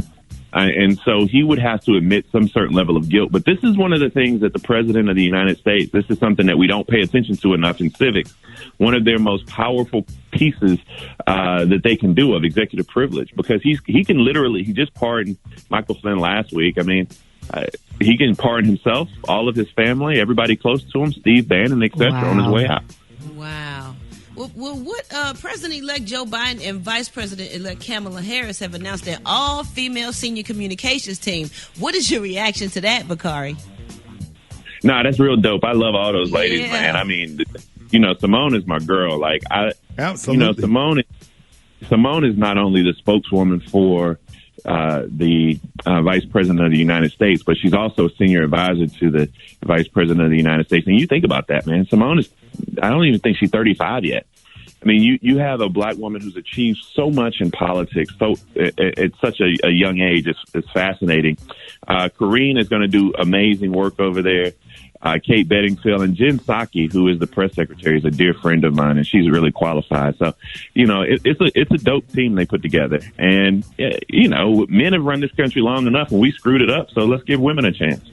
so he would have to admit some certain level of guilt. But this is one of the things that the President of the United States, this is something that we don't pay attention to enough in civics. One of their most powerful pieces that they can do of executive privilege, because he just pardoned Michael Flynn last week. I mean, he can pardon himself, all of his family, everybody close to him, Steve Bannon, et cetera, on his way out. Wow. Well, what President-elect Joe Biden and Vice President-elect Kamala Harris have announced their all-female senior communications team. What is your reaction to that, Bakari? Nah, that's real dope. I love all those ladies, man. I mean, Simone is my girl. Like, Absolutely. Simone is not only the spokeswoman for the Vice President of the United States, but she's also a senior advisor to the Vice President of the United States. And you think about that, man. Simone is, I don't even think she's 35 yet. I mean, you have a black woman who's achieved so much in politics, so at such a young age. It's fascinating. Corrine is going to do amazing work over there. Kate Bedingfield and Jen Psaki, who is the press secretary, is a dear friend of mine, and she's really qualified. So, it's a dope team they put together. And, men have run this country long enough, and we screwed it up. So let's give women a chance.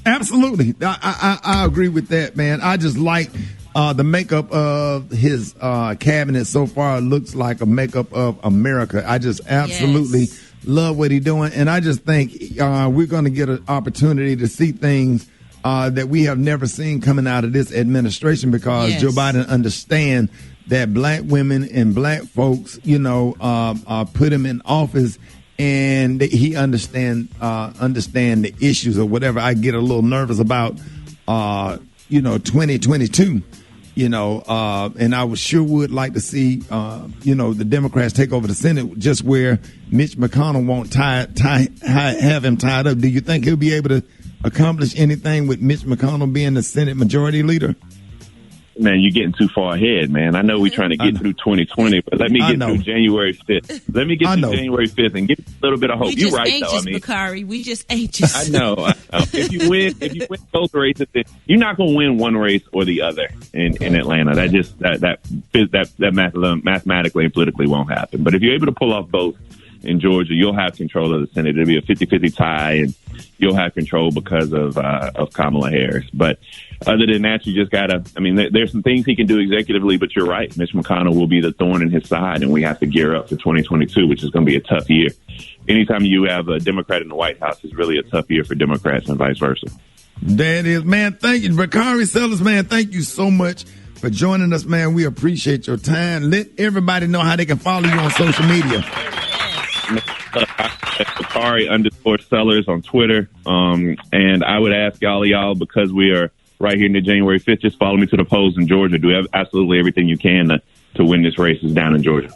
Absolutely. I agree with that, man. I just like the makeup of his cabinet so far. Looks like a makeup of America. I just absolutely love what he's doing. And I just think we're going to get an opportunity to see things that we have never seen coming out of this administration, because Joe Biden understands that black women and black folks, put him in office, and he understand the issues or whatever. I get a little nervous about 2022. And I would like to see, the Democrats take over the Senate, just where Mitch McConnell won't have him tied up. Do you think he'll be able to accomplish anything with Mitch McConnell being the Senate majority leader? Man, you're getting too far ahead, man. I know we're trying to get through 2020, but let me get through January 5th. Let me get through January 5th and get a little bit of hope. You're right, anxious, though. I mean, Bakari. We just anxious. I know. If you win both races, then you're not going to win one race or the other in Atlanta. That mathematically and politically won't happen. But if you're able to pull off both in Georgia, you'll have control of the Senate. It'll be a 50-50 tie, and you'll have control because of Kamala Harris. But other than that, you just gotta. I mean, there's some things he can do executively, but you're right. Mitch McConnell will be the thorn in his side, and we have to gear up for 2022, which is going to be a tough year. Anytime you have a Democrat in the White House, it's really a tough year for Democrats and vice versa. That is, man. Thank you, Bakari Sellers, man. Thank you so much for joining us, man. We appreciate your time. Let everybody know how they can follow you on social media. Bakari_Sellers on Twitter. And I would ask all of y'all, because we are right here in the January 5th, just follow me to the polls in Georgia. Do absolutely everything you can to win this race is down in Georgia.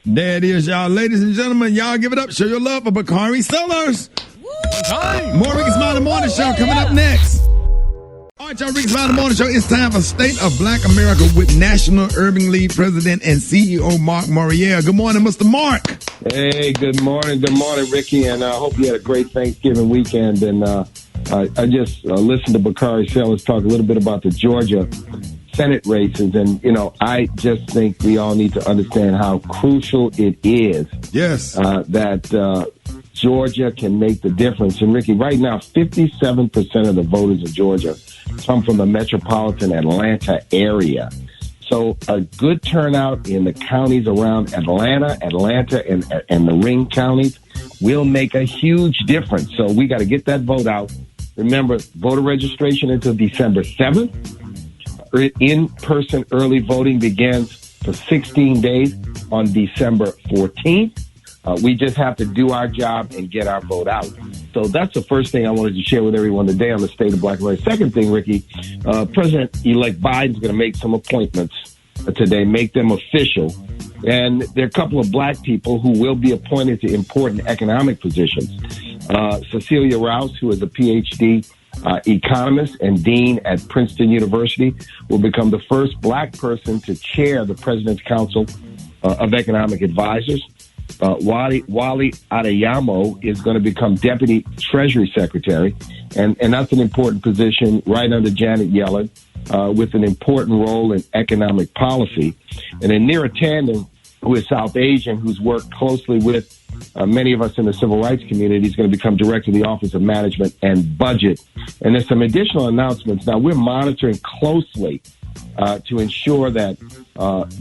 There it is, y'all. Ladies and gentlemen, y'all give it up. Show your love for Bakari Sellers. More Rickey Smiley Morning Show coming up next. All right, y'all, Rickey Smiley Morning Show. It's time for State of Black America with National Urban League President and CEO Mark Moriel. Good morning, Mr. Mark. Hey, good morning, Ricky, and I hope you had a great Thanksgiving weekend. And I just listened to Bakari Sellers talk a little bit about the Georgia Senate races, and I just think we all need to understand how crucial it is. Yes, that Georgia can make the difference. And Ricky, right now, 57% of the voters of Georgia come from the metropolitan Atlanta area. So a good turnout in the counties around Atlanta, and the ring counties will make a huge difference. So we got to get that vote out. Remember, voter registration until December 7th. In-person early voting begins for 16 days on December 14th. We just have to do our job and get our vote out. So that's the first thing I wanted to share with everyone today on the State of Black America. Second thing, Ricky, President-elect Biden's going to make some appointments today, make them official. And there are a couple of black people who will be appointed to important economic positions. Cecilia Rouse, who is a PhD economist and dean at Princeton University, will become the first black person to chair the President's Council of Economic Advisors. Wally Adeyemo is going to become Deputy Treasury Secretary, and that's an important position right under Janet Yellen, with an important role in economic policy. And then Neera Tanden, who is South Asian, who's worked closely with many of us in the civil rights community, is going to become Director of the Office of Management and Budget. And there's some additional announcements. Now, we're monitoring closely to ensure that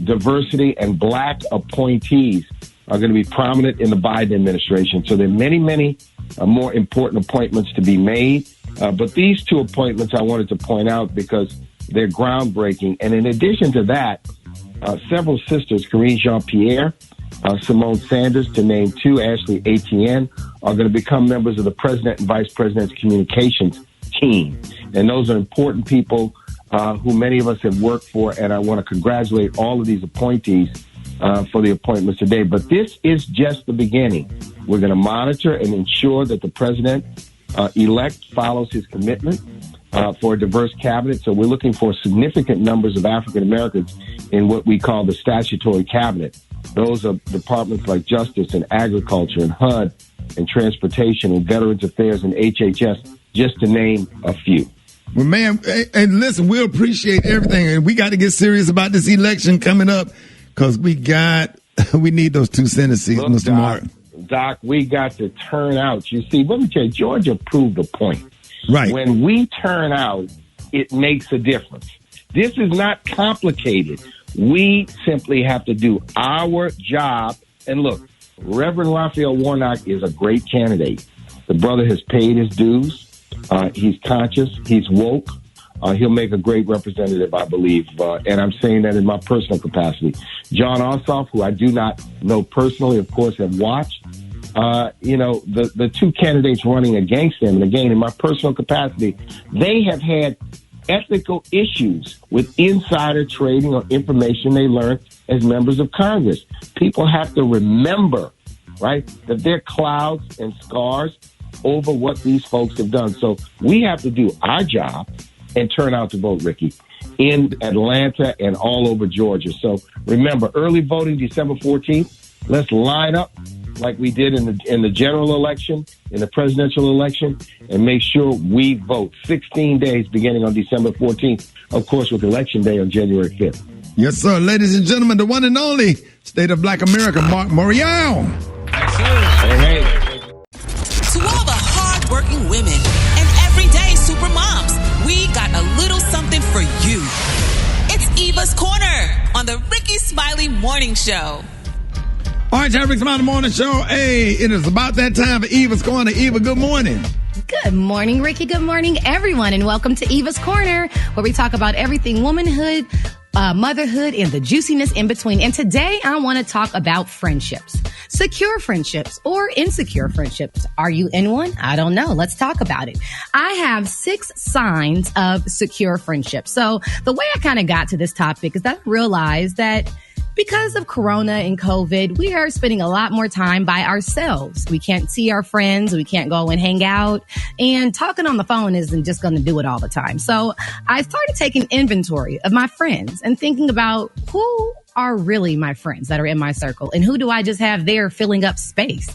diversity and black appointees are going to be prominent in the Biden administration. So there are many, many more important appointments to be made. But these two appointments I wanted to point out because they're groundbreaking. And in addition to that, several sisters, Karine Jean-Pierre, Simone Sanders, to name two, Ashley Etienne, are going to become members of the President and Vice President's communications team. And those are important people who many of us have worked for. And I want to congratulate all of these appointees for the appointments today. But this is just the beginning. We're going to monitor and ensure that the president-elect follows his commitment for a diverse cabinet. So we're looking for significant numbers of African Americans in what we call the statutory cabinet. Those are departments like Justice and Agriculture and HUD and Transportation and Veterans Affairs and HHS, just to name a few. Well, man, and listen, we appreciate everything. And we got to get serious about this election coming up because we need those 2 Senate seats, Mr. Martin. Doc, we got to turn out. You see, let me tell you, Georgia proved a point. Right. When we turn out, it makes a difference. This is not complicated. We simply have to do our job. And look, Reverend Raphael Warnock is a great candidate. The brother has paid his dues. He's conscious. He's woke. He'll make a great representative, I believe. And I'm saying that in my personal capacity. John Ossoff, who I do not know personally, of course, have watched. The two candidates running against him, and again, in my personal capacity, they have had ethical issues with insider trading or information they learned as members of Congress. People have to remember, right, that there are clouds and scars over what these folks have done. So we have to do our job and turn out to vote, Ricky, in Atlanta and all over Georgia. So remember, early voting December 14th. Let's line up like we did in the general election, in the presidential election, and make sure we vote 16 days beginning on December 14th, of course, with Election Day on January 5th. Yes, sir. Ladies and gentlemen, the one and only State of Black America, Mark Morial. Hey. To all the hard-working women and everyday super moms, we got a little something for you. It's Eva's Corner on the Rickey Smiley Morning Show. All right, Rickey Smiley Morning Show. Hey, it is about that time for Eva's Corner. Eva, good morning. Good morning, Ricky. Good morning, everyone, and welcome to Eva's Corner, where we talk about everything womanhood, motherhood, and the juiciness in between. And today, I want to talk about friendships. Secure friendships or insecure friendships. Are you in one? I don't know. Let's talk about it. I have 6 signs of secure friendships. So the way I kind of got to this topic is that I realized that because of Corona and COVID, we are spending a lot more time by ourselves. We can't see our friends. We can't go and hang out. And talking on the phone isn't just going to do it all the time. So I started taking inventory of my friends and thinking about who are really my friends that are in my circle and who do I just have there filling up space.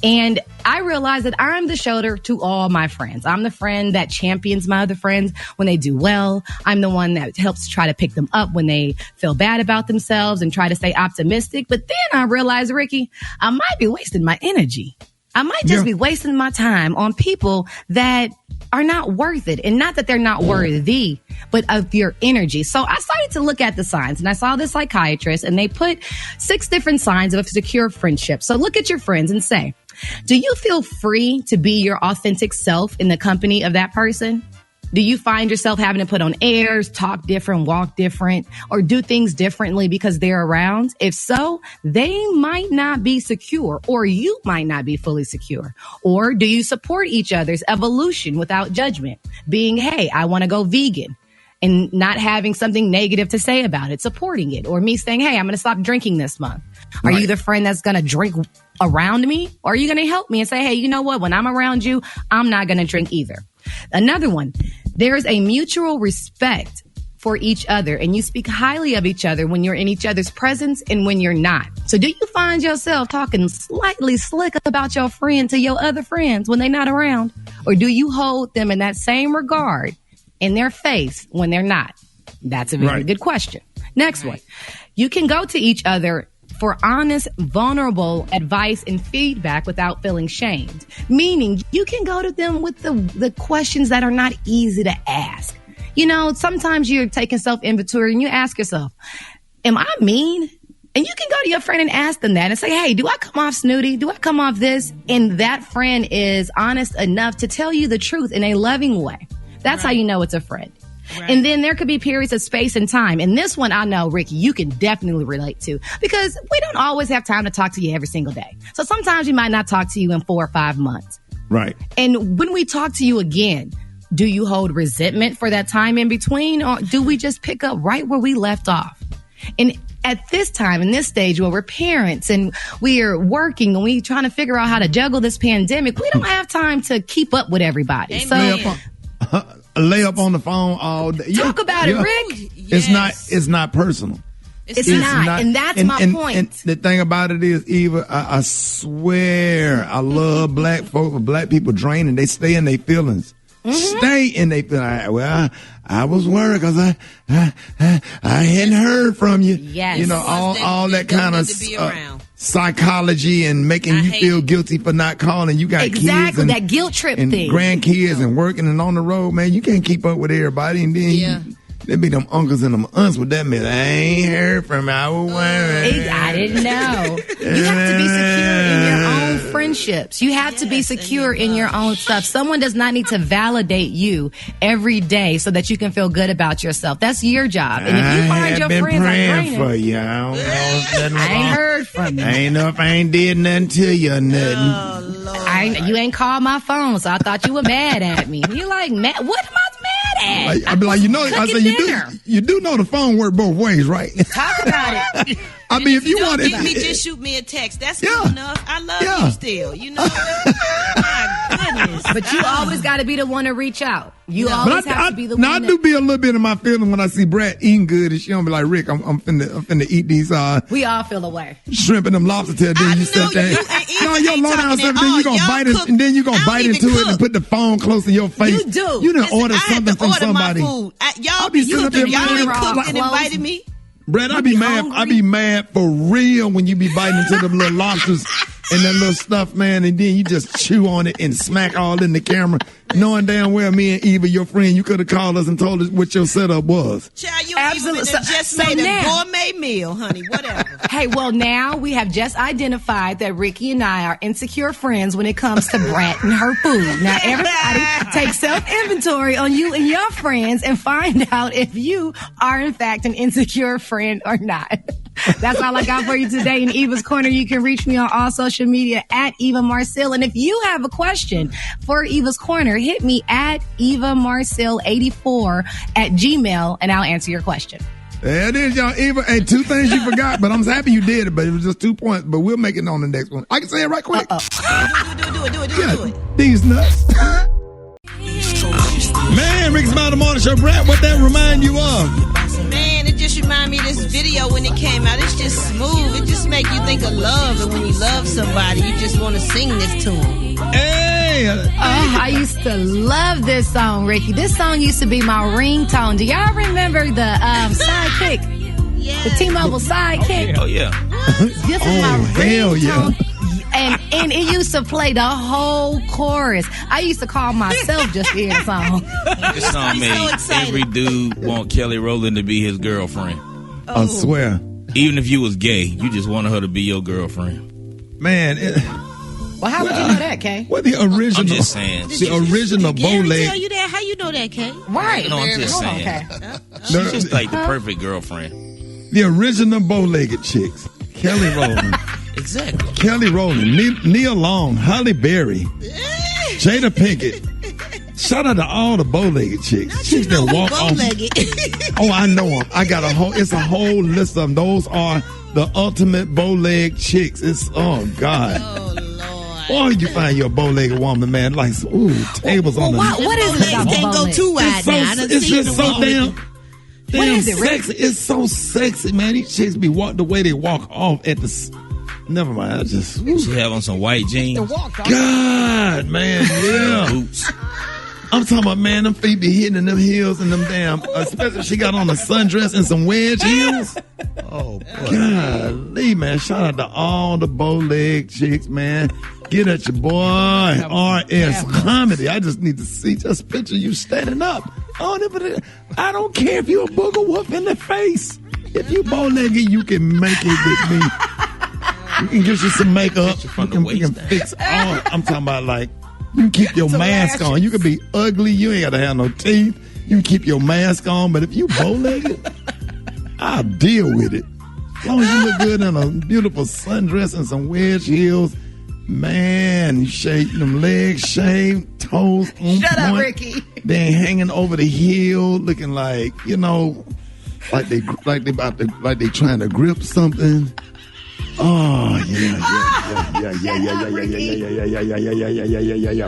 And I realized that I'm the shoulder to all my friends. I'm the friend that champions my other friends when they do well. I'm the one that helps try to pick them up when they feel bad about themselves and try to stay optimistic. But then I realized, Ricky, I might be wasting my energy. I might just be wasting my time on people that are not worth it. And not that they're not worthy, but of your energy. So I started to look at the signs, and I saw this psychiatrist, and they put 6 different signs of a secure friendship. So look at your friends and say, do you feel free to be your authentic self in the company of that person? Do you find yourself having to put on airs, talk different, walk different, or do things differently because they're around? If so, they might not be secure, or you might not be fully secure. Or do you support each other's evolution without judgment? Being, hey, I want to go vegan. and not having something negative to say about it, supporting it, or me saying, hey, I'm going to stop drinking this month. Are you the friend that's going to drink around me? Or are you going to help me and say, hey, you know what? When I'm around you, I'm not going to drink either. Another one, there's a mutual respect for each other, and you speak highly of each other when you're in each other's presence and when you're not. So do you find yourself talking slightly slick about your friend to your other friends when they're not around? Or do you hold them in that same regard in their face when they're not? That's a very good question. Next one. You can go to each other for honest, vulnerable advice and feedback without feeling shamed. Meaning you can go to them with the questions that are not easy to ask. You know, sometimes you're taking self-inventory and you ask yourself, am I mean? And you can go to your friend and ask them that and say, hey, do I come off snooty? Do I come off this? And that friend is honest enough to tell you the truth in a loving way. That's how you know it's a friend. Right. And then there could be periods of space and time. And this one I know, Ricky, you can definitely relate to, because we don't always have time to talk to you every single day. So sometimes we might not talk to you in 4 or 5 months. Right. And when we talk to you again, do you hold resentment for that time in between, or do we just pick up right where we left off? And at this time, in this stage where we're parents and we are working and we're trying to figure out how to juggle this pandemic, we don't have time to keep up with everybody. Amen. So lay up on the phone all day. Talk about it, Rick. It's not personal. It's not. And that's my point. And the thing about it is, Eva, I swear I love black folk, but black people draining. They stay in their feelings. Stay in their feelings. Well, I was worried because I hadn't heard from you. Yes. You know, all that kind of psychology and making you feel guilty for not calling. You got kids and that guilt trip and thing. grandkids and working and on the road, man. You can't keep up with everybody. And then there be them uncles and them aunts with that man. I ain't heard from you. I was worried. I didn't know. You have to be secure in your own friendships. You have to be secure in your own stuff. Someone does not need to validate you every day so that you can feel good about yourself. That's your job. And if you find your friends are draining, for you. I don't know. I ain't heard from you. I ain't know if I ain't did nothing to you or nothing. You ain't called my phone, so I thought you were mad at me. You like, mad? What am I mad at? I be like, you do know the phone work both ways, right? Talk about it. I mean, if you want to get me, just shoot me a text. That's good enough. I love you still. You know, my goodness. But you always got to be the one to reach out. You always have to be the one. Now I do be a little bit of my feeling when I see Brad eating good, and she don't be like, Rick, I'm finna eat these. We all feel the way. Shrimp and them lobster tail. Then you sit there. No, your low down stuff. Then you gonna bite it, and then you gonna bite into it and put the phone close to your face. You do. You done order something from somebody. Y'all be sitting up there and invited me. Brad, I be mad. I be mad for real when you be biting into them little lobsters and that little stuff, man, and then you just chew on it and smack all in the camera, knowing damn well me and Eva, your friend, you could have called us and told us what your setup was. Child, you even just made a gourmet meal, honey, whatever. Hey, well, now we have just identified that Ricky and I are insecure friends when it comes to Brat and her food. Now, everybody take self-inventory on you and your friends and find out if you are, in fact, an insecure friend or not. That's all I got for you today in Eva's Corner. You can reach me on all social media at Eva Marcel. And if you have a question for Eva's Corner, hit me at EvaMarcel84 at Gmail, and I'll answer your question. There it is, y'all. Eva, hey, 2 things you forgot, but I'm happy you did it, but it was just 2 points. But we'll make it on the next one. I can say it right quick. Do it. These nuts. Man, Rickey Smiley Morning Show. Brad, what that remind you of? Man, it just remind me of this video when it came out. It's just smooth. It just make you think of love. And when you love somebody, you just want to sing this to them. Hey! I used to love this song, Ricky. This song used to be my ringtone. Do y'all remember the sidekick? Yeah. The T-Mobile sidekick? Oh, yeah. This is my hell ringtone. Yeah. And it used to play the whole chorus. I used to call myself just to hear the song. This song made every dude want Kelly Rowland to be his girlfriend. I swear. Even if you was gay, you just wanted her to be your girlfriend. Man. Well, how would you know that, Kay? What the original? I'm just saying. The original Bowleg. Tell you that? How you know that, Kay? Right. No, I'm just saying. Okay. She's just like the perfect girlfriend. The original bow-legged chicks. Kelly Rowland. Exactly. Kelly Rowland, Neil Long, Halle Berry, Jada Pinkett, Shout out to all the bow-legged chicks. Chicks that walk off. Oh, I know them. I got it's a whole list of them. Those are the ultimate bow-legged chicks. Oh, God. Oh, Lord. Boy, you find your bow-legged woman, man, like, tables on the... What is it? Can't go too wide now. It's just so damn sexy. It's so sexy, man. These chicks be the way they walk off at the... Never mind. She have on some white jeans. God, man, yeah. Boots. I'm talking about, man, them feet be hitting in them heels and them damn, especially if she got on a sundress and some wedge heels. Oh, boy. Golly, man. Shout out to all the bow-legged chicks, man. Get at your boy, RS Comedy. I just need to just picture you standing up. I don't care if you're a booger whoop in the face. If you bow-legged, you can make it with me. You can get you some makeup. We can fix all. I'm talking about, like, you can keep your mask on. You can be ugly. You ain't got to have no teeth. You can keep your mask on. But if you bow-legged, I'll deal with it. As long as you look good in a beautiful sundress and some wedge heels, man, you shave them legs, shaved, toes on Shut point. up, Ricky. They ain't hanging over the heel, looking like, like they trying to grip something. Oh, yeah.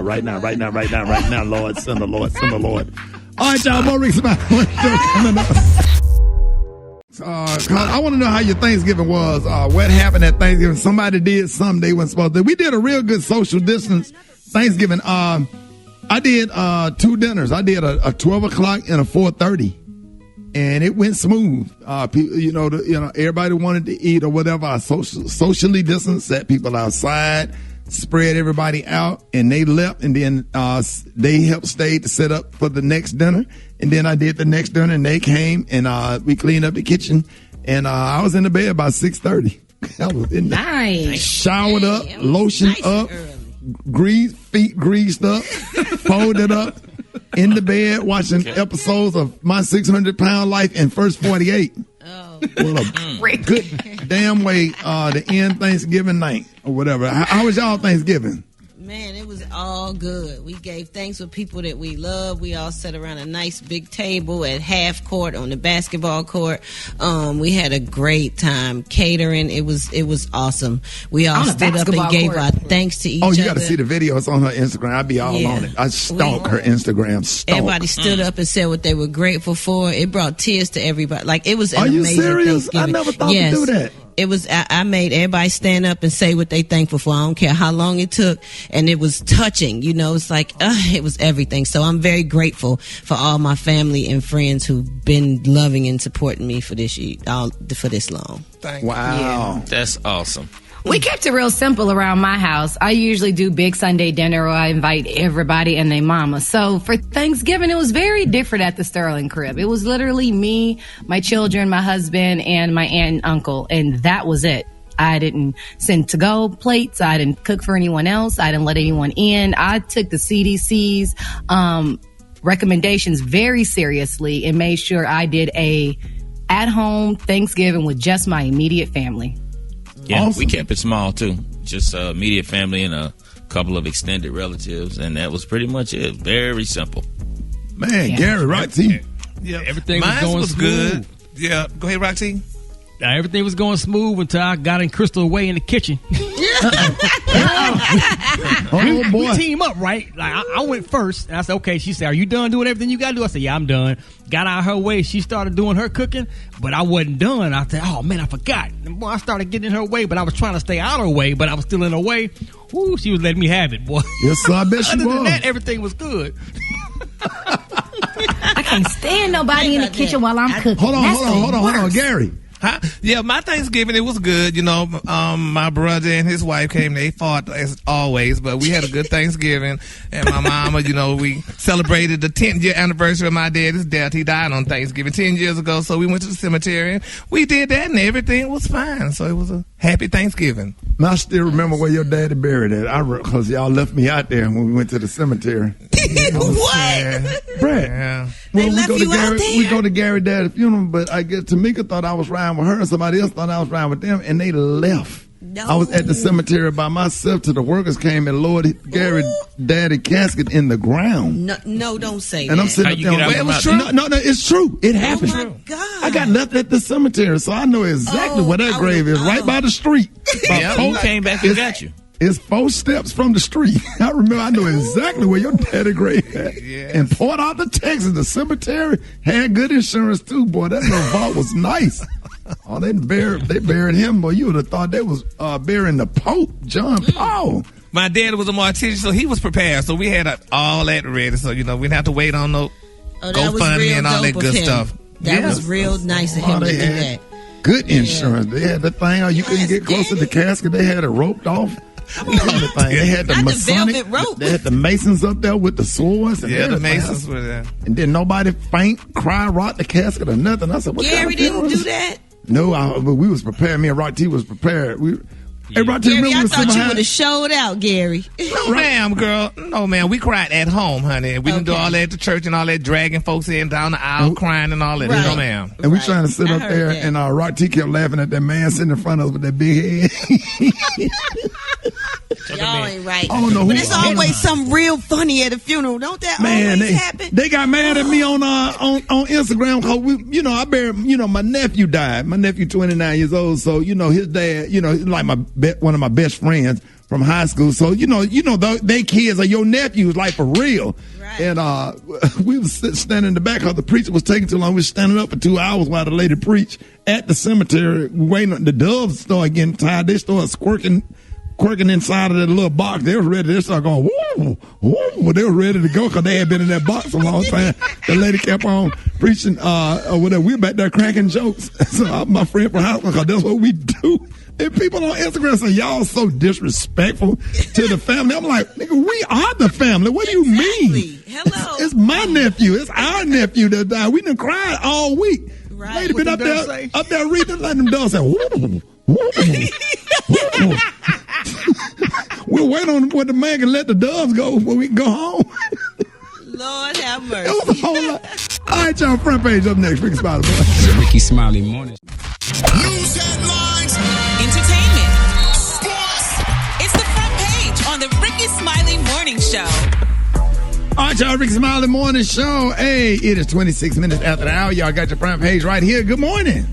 Right now, Lord, send the Lord. All right, y'all, more Rickey Smiley coming up. I want to know how your Thanksgiving was. What happened at Thanksgiving? Somebody did something they weren't supposed to. We did a real good social distance Thanksgiving. I did 2 dinners. I did a 12 o'clock and a 4:30. And it went smooth. People, everybody wanted to eat or whatever. I socially distanced, set people outside, spread everybody out, and they left. And then they helped stay to set up for the next dinner. And then I did the next dinner, and they came and we cleaned up the kitchen. And I was in the bed by 6:30. I was in there, nice, showered up, lotioned up, feet greased up, folded up. In the bed watching episodes of My 600-Pound Life and First 48. Oh. Well, a good damn way to end Thanksgiving night or whatever. How was y'all Thanksgiving? Man, it was all good. We gave thanks with people that we love. We all sat around a nice big table at half court on the basketball court. We had a great time catering. It was awesome. We all stood up and gave our thanks to each other. Oh, you got to see the video. It's on her Instagram. I'll be all on it. I stalk her Instagram. Everybody stood up and said what they were grateful for. It brought tears to everybody. Like, it was an amazing serious? Thanksgiving. I never thought to do that. It was, I made everybody stand up and say what they thankful for. I don't care how long it took. And it was touching, it's like, it was everything. So I'm very grateful for all my family and friends who've been loving and supporting me for this long. Wow. Yeah. That's awesome. We kept it real simple around my house. I usually do big Sunday dinner or I invite everybody and their mama. So for Thanksgiving, it was very different at the Sterling crib. It was literally me, my children, my husband, and my aunt and uncle. And that was it. I didn't send to-go plates. I didn't cook for anyone else. I didn't let anyone in. I took the CDC's recommendations very seriously and made sure I did a at-home Thanksgiving with just my immediate family. Yeah, awesome. We kept it small, too. Just immediate family and a couple of extended relatives, and that was pretty much it. Very simple. Man, yeah. Gary, Roxy. Yeah, everything Mine was going was smooth. Good. Yeah, go ahead, Roxy. Everything was going smooth until I got in Crystal away in the kitchen. Oh, boy. We team up, right? Like I went first, and I said, okay. She said, are you done doing everything you got to do? I said, yeah, I'm done. Got out of her way. She started doing her cooking, but I wasn't done. I said, oh, man, I forgot. And boy, I started getting in her way, but I was trying to stay out of her way, but I was still in her way. Ooh, she was letting me have it, boy. Yes, sir, I bet she Other was. than that, everything was good. I can't stand nobody in the kitchen while I'm cooking. Hold on, Gary. Huh? Yeah, my Thanksgiving, it was good. My brother and his wife came. They fought as always, but we had a good Thanksgiving. And my mama, we celebrated the 10th year anniversary of my dad's death. He died on Thanksgiving 10 years ago. So we went to the cemetery and we did that and everything was fine. So it was a happy Thanksgiving. I still remember where your daddy buried at. Because y'all left me out there when we went to the cemetery. What? Brad. Yeah. They left you out there? We go to Gary's daddy's funeral, but I guess Tamika thought I was riding with her and somebody else thought I was riding with them, and they left. No. I was at the cemetery by myself till the workers came and lowered Gary daddy casket in the ground. No, don't say And that. I'm sitting there. It was true. No, it's true. It happened. Oh, my God. I got left at the cemetery, so I know exactly where that grave is, right by the street. Who came back and got you? It's 4 steps from the street. I know exactly where your daddy grave at. In Port Arthur, Texas, the cemetery had good insurance too, boy. That little vault was nice. Oh, they buried him, boy. You would have thought they was burying the Pope, John Paul. My dad was a mortician, so he was prepared. So we had all that ready. So, we didn't have to wait on no GoFundMe and all that good stuff. That was real nice of him to do that. Good insurance. They had the thing, you couldn't get close to the casket. They had it roped off. They had the Masonic rope. They had the Masons up there with the swords. And the Masons were there. And then nobody faint, cry, rock the casket or nothing. I said, what Gary didn't do that? No, but we was prepared. Me and Rock T was prepared. Hey, Rock T, Gary, I thought you would have showed out, Gary. No, ma'am, girl. No, ma'am. We cried at home, honey. We didn't do all that at the church and all that, dragging folks in down the aisle, crying and all that. Right. No, ma'am. And we trying to sit up there, and Rock T kept laughing at that man sitting in front of us with that big head. Y'all ain't right. I don't know but who- it's always something real funny at a funeral. Don't that always happen? They got mad at me on Instagram because I buried, my nephew died. My nephew 29 years old, so his dad, he's like one of my best friends from high school. So they kids are your nephews, like for real. Right. And we was standing in the back because the preacher was taking too long. We was standing up for 2 hours while the lady preached at the cemetery, waiting on the doves started getting tired. They started quirking inside of that little box. They was ready. They started going, woo, woo. They were ready to go because they had been in that box a long time. The lady kept on preaching, whatever. We were back there cracking jokes. So my friend from high school, because that's what we do. And people on Instagram say, y'all so disrespectful to the family. I'm like, nigga, we are the family. What do you mean? Hello. It's my nephew. It's our nephew that died. We done cried all week. Right. Lady been up there reading, letting them dogs say, woo, woo. We'll wait on what the man can let the doves go before we can go home. Lord have mercy. It was a whole lot. All right, y'all, front page up next. Rickey Smiley. Rickey Smiley morning. News headlines. Entertainment. Sports. It's the front page on the Rickey Smiley Morning Show. All right, y'all, Rickey Smiley Morning Show. Hey, it is 26 minutes after the hour. Y'all got your front page right here. Good morning.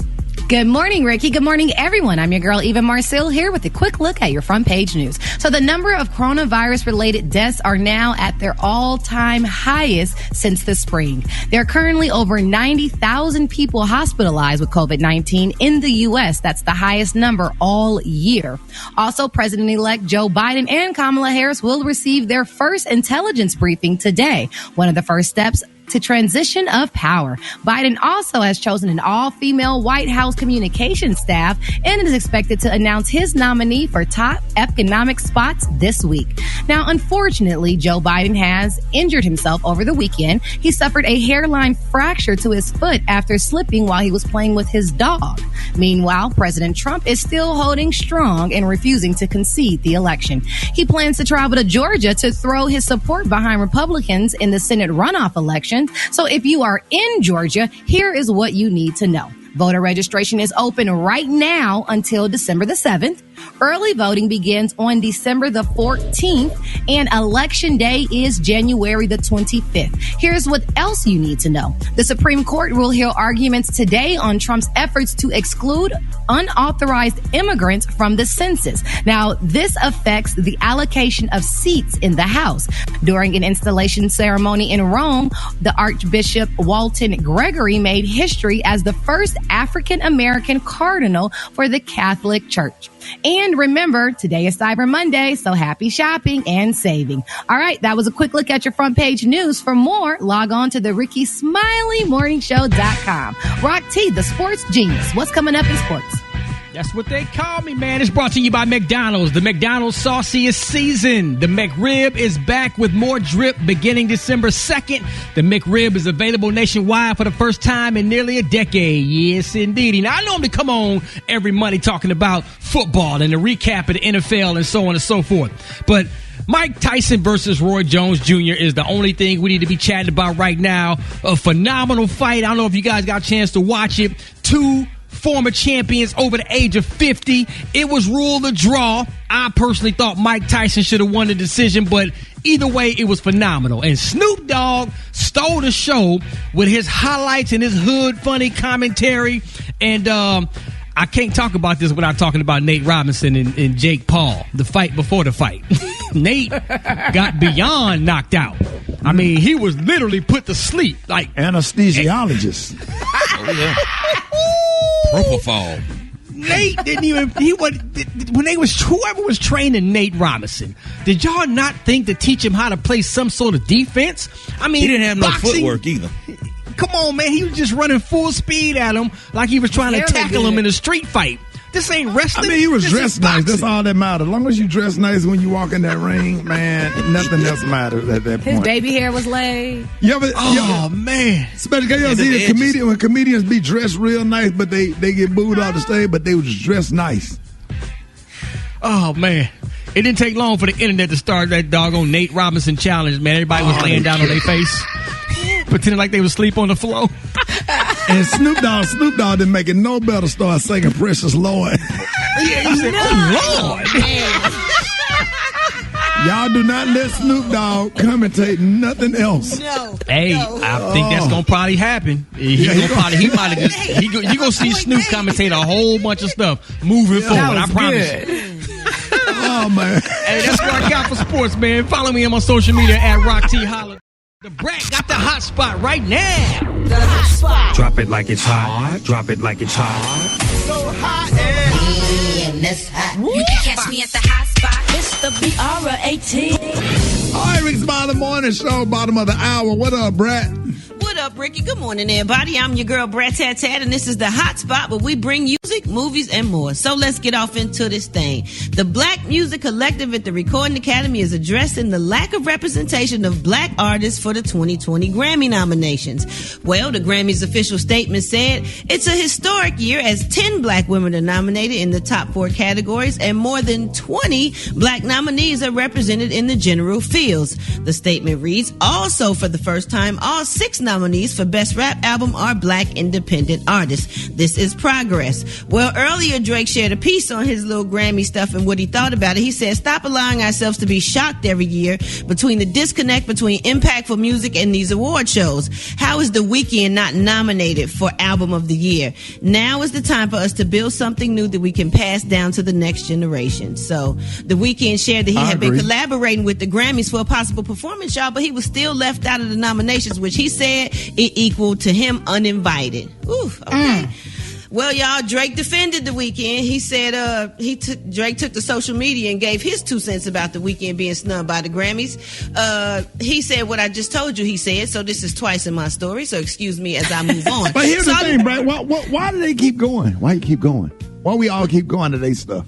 Good morning, Ricky. Good morning, everyone. I'm your girl, Eva Marcel, here with a quick look at your front page news. So the number of coronavirus-related deaths are now at their all-time highest since the spring. There are currently over 90,000 people hospitalized with COVID-19 in the U.S. That's the highest number all year. Also, President-elect Joe Biden and Kamala Harris will receive their first intelligence briefing today, one of the first steps to transition of power. Biden also has chosen an all-female White House communications staff and is expected to announce his nominee for top economic spots this week. Now, unfortunately, Joe Biden has injured himself over the weekend. He suffered a hairline fracture to his foot after slipping while he was playing with his dog. Meanwhile, President Trump is still holding strong and refusing to concede the election. He plans to travel to Georgia to throw his support behind Republicans in the Senate runoff election. So if you are in Georgia, here is what you need to know. Voter registration is open right now until December the 7th. Early voting begins on December the 14th, and Election Day is January the 25th. Here's what else you need to know. The Supreme Court will hear arguments today on Trump's efforts to exclude unauthorized immigrants from the census. Now, this affects the allocation of seats in the House. During an installation ceremony in Rome, the Archbishop Walton Gregory made history as the first African-American cardinal for the Catholic Church. And remember, today is Cyber Monday, so happy shopping and saving. All right, that was a quick look at your front page news. For more, log on to the RickeySmileyMorningShow.com. Rock T, the sports genius. What's coming up in sports? That's what they call me, man. It's brought to you by McDonald's, the McDonald's sauciest season. The McRib is back with more drip beginning December 2nd. The McRib is available nationwide for the first time in nearly a decade. Yes, indeed. Now, I normally come on every Monday talking about football and the recap of the NFL and so on and so forth. But Mike Tyson versus Roy Jones Jr. is the only thing we need to be chatting about right now. A phenomenal fight. I don't know if you guys got a chance to watch it. Two former champions over the age of 50. It was ruled a draw. I personally thought Mike Tyson should have won the decision, but either way, it was phenomenal. And Snoop Dogg stole the show with his highlights and his hood funny commentary. And I can't talk about this without talking about Nate Robinson and Jake Paul, the fight before the fight. Nate got beyond knocked out. I mean, he was literally put to sleep. Like anesthesiologist. Propofol. Nate didn't even, whoever was training Nate Robinson, did y'all not think to teach him how to play some sort of defense? I mean, He didn't have no boxing, footwork either. Come on, man. He was just running full speed at him like he was trying to tackle him in a street fight. This ain't wrestling. I mean, he was This dressed is nice. boxing. That's all that matters. As long as you dress nice when you walk in that ring, man, nothing else matters at that His point. baby hair was laid. Man. Especially you And see the the comedian when comedians be dressed real nice, but they get booed off the stage, but they was dressed nice. Oh, man. It didn't take long for the internet to start that doggone Nate Robinson challenge, man. Everybody was laying down on their face, pretending like they was asleep on the floor. And Snoop Dogg didn't make it no better. Start singing "Precious Lord." Yeah, you said, "Oh Lord." Y'all do not let Snoop Dogg commentate nothing else. No. Hey, I think that's gonna probably happen. You're gonna see Snoop commentate a whole bunch of stuff moving forward. I promise. Oh man. Hey, that's what I got for sports, man. Follow me on my social media at Rock T Holla. The Brat got the hot spot right now. The hot spot. Drop it like it's hot. Drop it like it's hot. So hot and it's hot. You can catch me at the hot spot. It's the BR18. All right, Rickey Smiley Morning Show, bottom of the hour. What up, Brat? What up, Ricky? Good morning, everybody. I'm your girl, Brat Tat Tat, and this is the hot spot where we bring music, movies, and more. So let's get off into this thing. The Black Music Collective at the Recording Academy is addressing the lack of representation of black artists for the 2020 Grammy nominations. Well, the Grammys official statement said it's a historic year as 10 black women are nominated in the top 4 categories and more than 20 black nominees are represented in the general fields. The statement reads, also for the first time, all 6 nominees for Best Rap Album are black independent artists. This is progress. Well, earlier Drake shared a piece on his little Grammy stuff and what he thought about it. He said, stop allowing ourselves to be shocked every year between the disconnect between impactful music and these award shows. How is The Weeknd not nominated for Album of the Year? Now is the time for us to build something new that we can pass down to the next generation. So The Weeknd shared that he had been collaborating with the Grammys for a possible performance, y'all, but he was still left out of the nominations, which he said it equaled to him uninvited. Ooh, okay. Well, y'all, Drake defended The Weeknd. He said Drake took to social media and gave his 2 cents about The Weeknd being snubbed by the Grammys. He said what I just told you he said, so this is twice in my story, so excuse me as I move on. But here's the thing, Brad. Why do they keep going? Why you keep going? Why we all keep going to their stuff?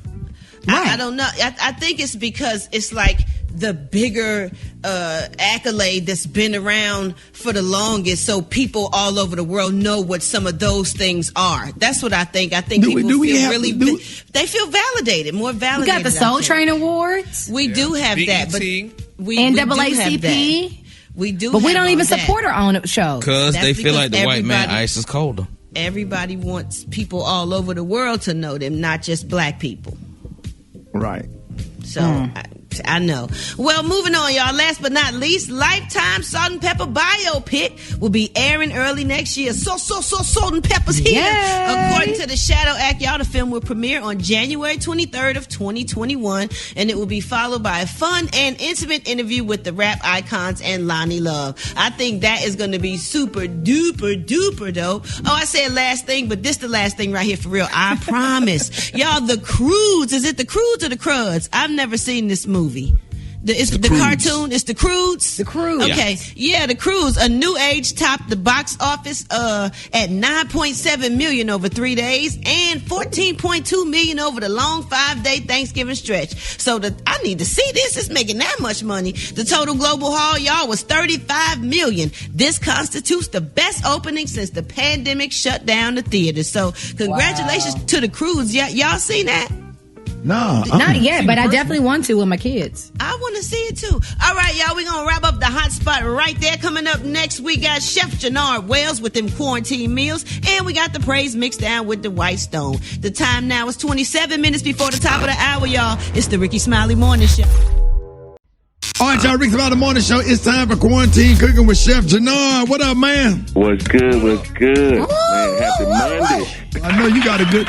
I don't know. I think it's because it's like the bigger accolade that's been around for the longest, so people all over the world know what some of those things are. That's what I think. I think people feel they feel validated, more validated. We got the Soul Train Awards. We do have that, but NAACP. We do, but we don't even support our own shows because they feel like the white man ice is colder. Everybody wants people all over the world to know them, not just black people. Right. So I know. Well, moving on, y'all. Last but not least, Lifetime Salt and Pepper biopic will be airing early next year. So Salt and Pepper's here. Yay. According to the Shadow Act, y'all, the film will premiere on January 23rd of 2021, and it will be followed by a fun and intimate interview with the rap icons and Lonnie Love. I think that is going to be super duper duper dope. Oh, I said last thing, but this the last thing right here for real. I promise. Y'all, The Croods. Is it The Croods or The Cruds? I've never seen this movie. It's the cartoon. It's The Croods. The Croods. Okay. Yeah, The Croods. A New Age topped the box office at $9.7 million over 3 days and $14.2 million over the long 5-day Thanksgiving stretch. So I need to see this. It's making that much money. The total global haul, y'all, was $35 million. This constitutes the best opening since the pandemic shut down the theaters. So congratulations to The Croods. Y'all seen that? No. Not yet, but I definitely want to with my kids. I want to see it too. All right, y'all, we're going to wrap up the hot spot right there. Coming up next, we got Chef Jannard Wells with them quarantine meals, and we got the praise mixed down with the White Stone. The time now is 27 minutes before the top of the hour, y'all. It's the Rickey Smiley Morning Show. All right, y'all, Rickey Smiley Morning Show. It's time for Quarantine Cooking with Chef Jannard. What up, man? What's good? What's good? Man, happy Monday. I know you got a good,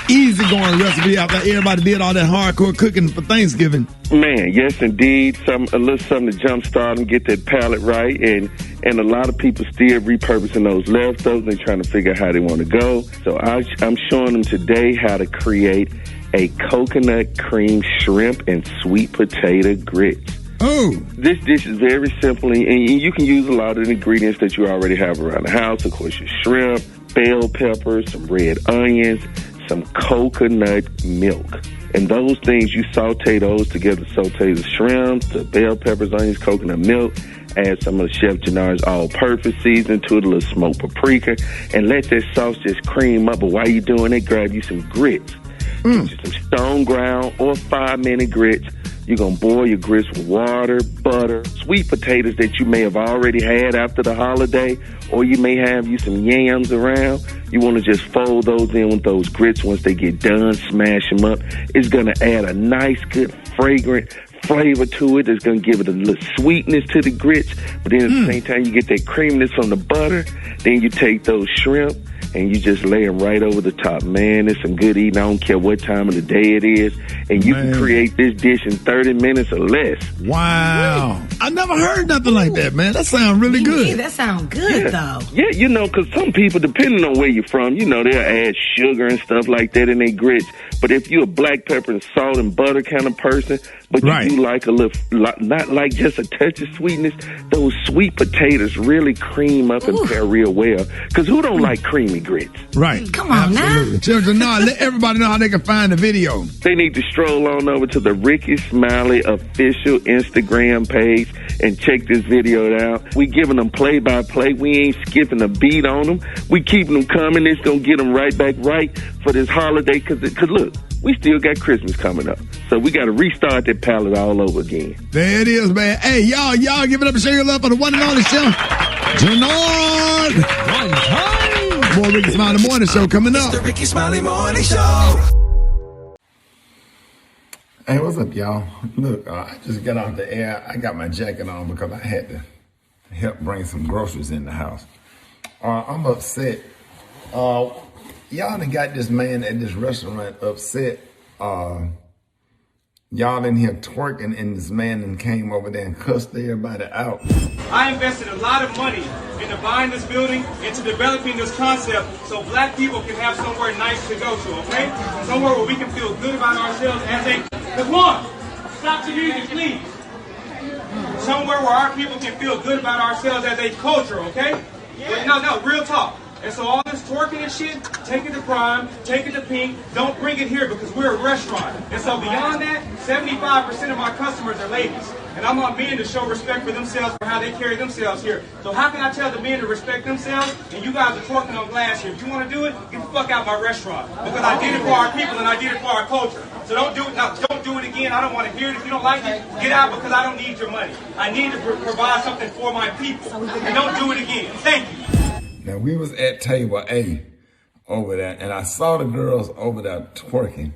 easy-going recipe after everybody did all that hardcore cooking for Thanksgiving. Man, yes, indeed. A little something to jumpstart and get that palate right. And a lot of people still repurposing those leftovers. They're trying to figure out how they want to go. So I'm showing them today how to create a coconut cream shrimp and sweet potato grits. Oh. This dish is very simple, and you can use a lot of the ingredients that you already have around the house. Of course, your shrimp, bell peppers, some red onions, some coconut milk. And those things, you saute those together. Saute the shrimp, the bell peppers, onions, coconut milk. Add some of the Chef Jannard's all-purpose seasoning to it, a little smoked paprika, and let that sauce just cream up. But while you're doing it, grab you some grits. Get you some stone ground or 5-minute grits. You're going to boil your grits with water, butter, sweet potatoes that you may have already had after the holiday, or you may have you some yams around. You want to just fold those in with those grits. Once they get done, smash them up. It's going to add a nice, good, fragrant flavor to it. It's going to give it a little sweetness to the grits, but then at the same time, you get that creaminess from the butter. Then you take those shrimp and you just lay them right over the top. Man, it's some good eating. I don't care what time of the day it is. And you can create this dish in 30 minutes or less. Wow. I never heard nothing like that, man. That sounds really good. Yeah, that sounds good, though. Yeah, you know, because some people, depending on where you're from, you know, they'll add sugar and stuff like that in their grits. But if you're a black pepper and salt and butter kind of person, but you do like a little, not like just a touch of sweetness, those sweet potatoes really cream up and pair real well. Because who don't like creamy grits? Right. Come on now. Children, let everybody know how they can find the video. They need to stroll on over to the Rickey Smiley official Instagram page and check this video out. We giving them play-by-play. We ain't skipping a beat on them. We keeping them coming. It's going to get them right back right for this holiday. Because look, we still got Christmas coming up. So we got to restart that palette all over again. There it is, man. Hey, y'all give it up and show your love for the one and only Chef Jannard. One time. More Rickey Smiley Morning Show coming up. It's the Rickey Smiley Morning Show. Hey, what's up, y'all? Look, I just got off the air. I got my jacket on because I had to help bring some groceries in the house. I'm upset. Y'all done got this man at this restaurant upset. Y'all in here twerking, and this man then came over there and cussed everybody out. I invested a lot of money into buying this building, into developing this concept, so black people can have somewhere nice to go to, okay? Somewhere where we can feel good about ourselves as a... Come on! Stop the music, please! Somewhere where our people can feel good about ourselves as a culture, okay? Yeah. No, real talk. And so all this twerking and shit, take it to Prime, take it to Pink, don't bring it here because we're a restaurant. And so beyond that, 75% of my customers are ladies. And I want men to show respect for themselves for how they carry themselves here. So how can I tell the men to respect themselves and you guys are twerking on glass here? If you want to do it, get the fuck out my restaurant. Because I did it for our people and I did it for our culture. So don't do it now. Don't do it again. I don't want to hear it. If you don't like it, get out because I don't need your money. I need to provide something for my people. And don't do it again. Thank you. Now, we was at table A over there, and I saw the girls over there twerking.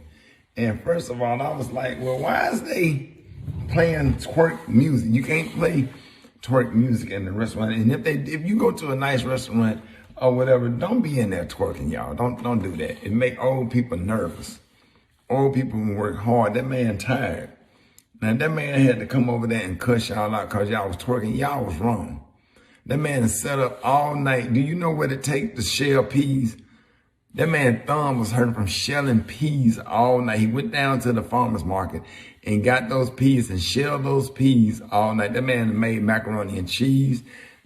And first of all, I was like, well, why is they playing twerk music? You can't play twerk music in the restaurant. And if you go to a nice restaurant or whatever, don't be in there twerking, y'all. Don't do that. It make old people nervous. Old people work hard. That man tired. Now, that man had to come over there and cuss y'all out because y'all was twerking. Y'all was wrong. That man is set up all night. Do you know what it takes to shell peas? That man's thumb was hurting from shelling peas all night. He went down to the farmer's market and got those peas and shelled those peas all night. That man made macaroni and cheese,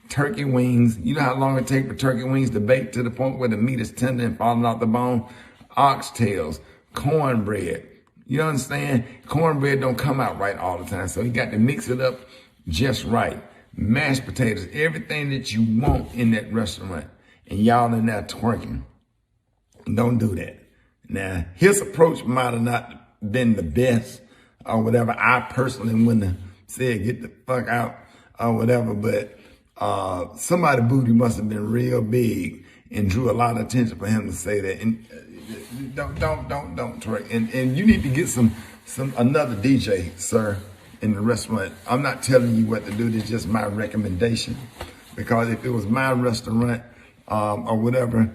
turkey wings. You know how long it takes for turkey wings to bake to the point where the meat is tender and falling off the bone? Oxtails, cornbread. You understand? Cornbread don't come out right all the time. So he got to mix it up just right. Mashed potatoes, everything that you want in that restaurant, and y'all in there twerking. Don't do that. Now, his approach might have not been the best or whatever. I personally wouldn't have said get the fuck out or whatever, but somebody's booty must have been real big and drew a lot of attention for him to say that. And don't Troy. And you need to get another DJ, sir, in the restaurant. I'm not telling you what to do. This is just my recommendation. Because if it was my restaurant or whatever,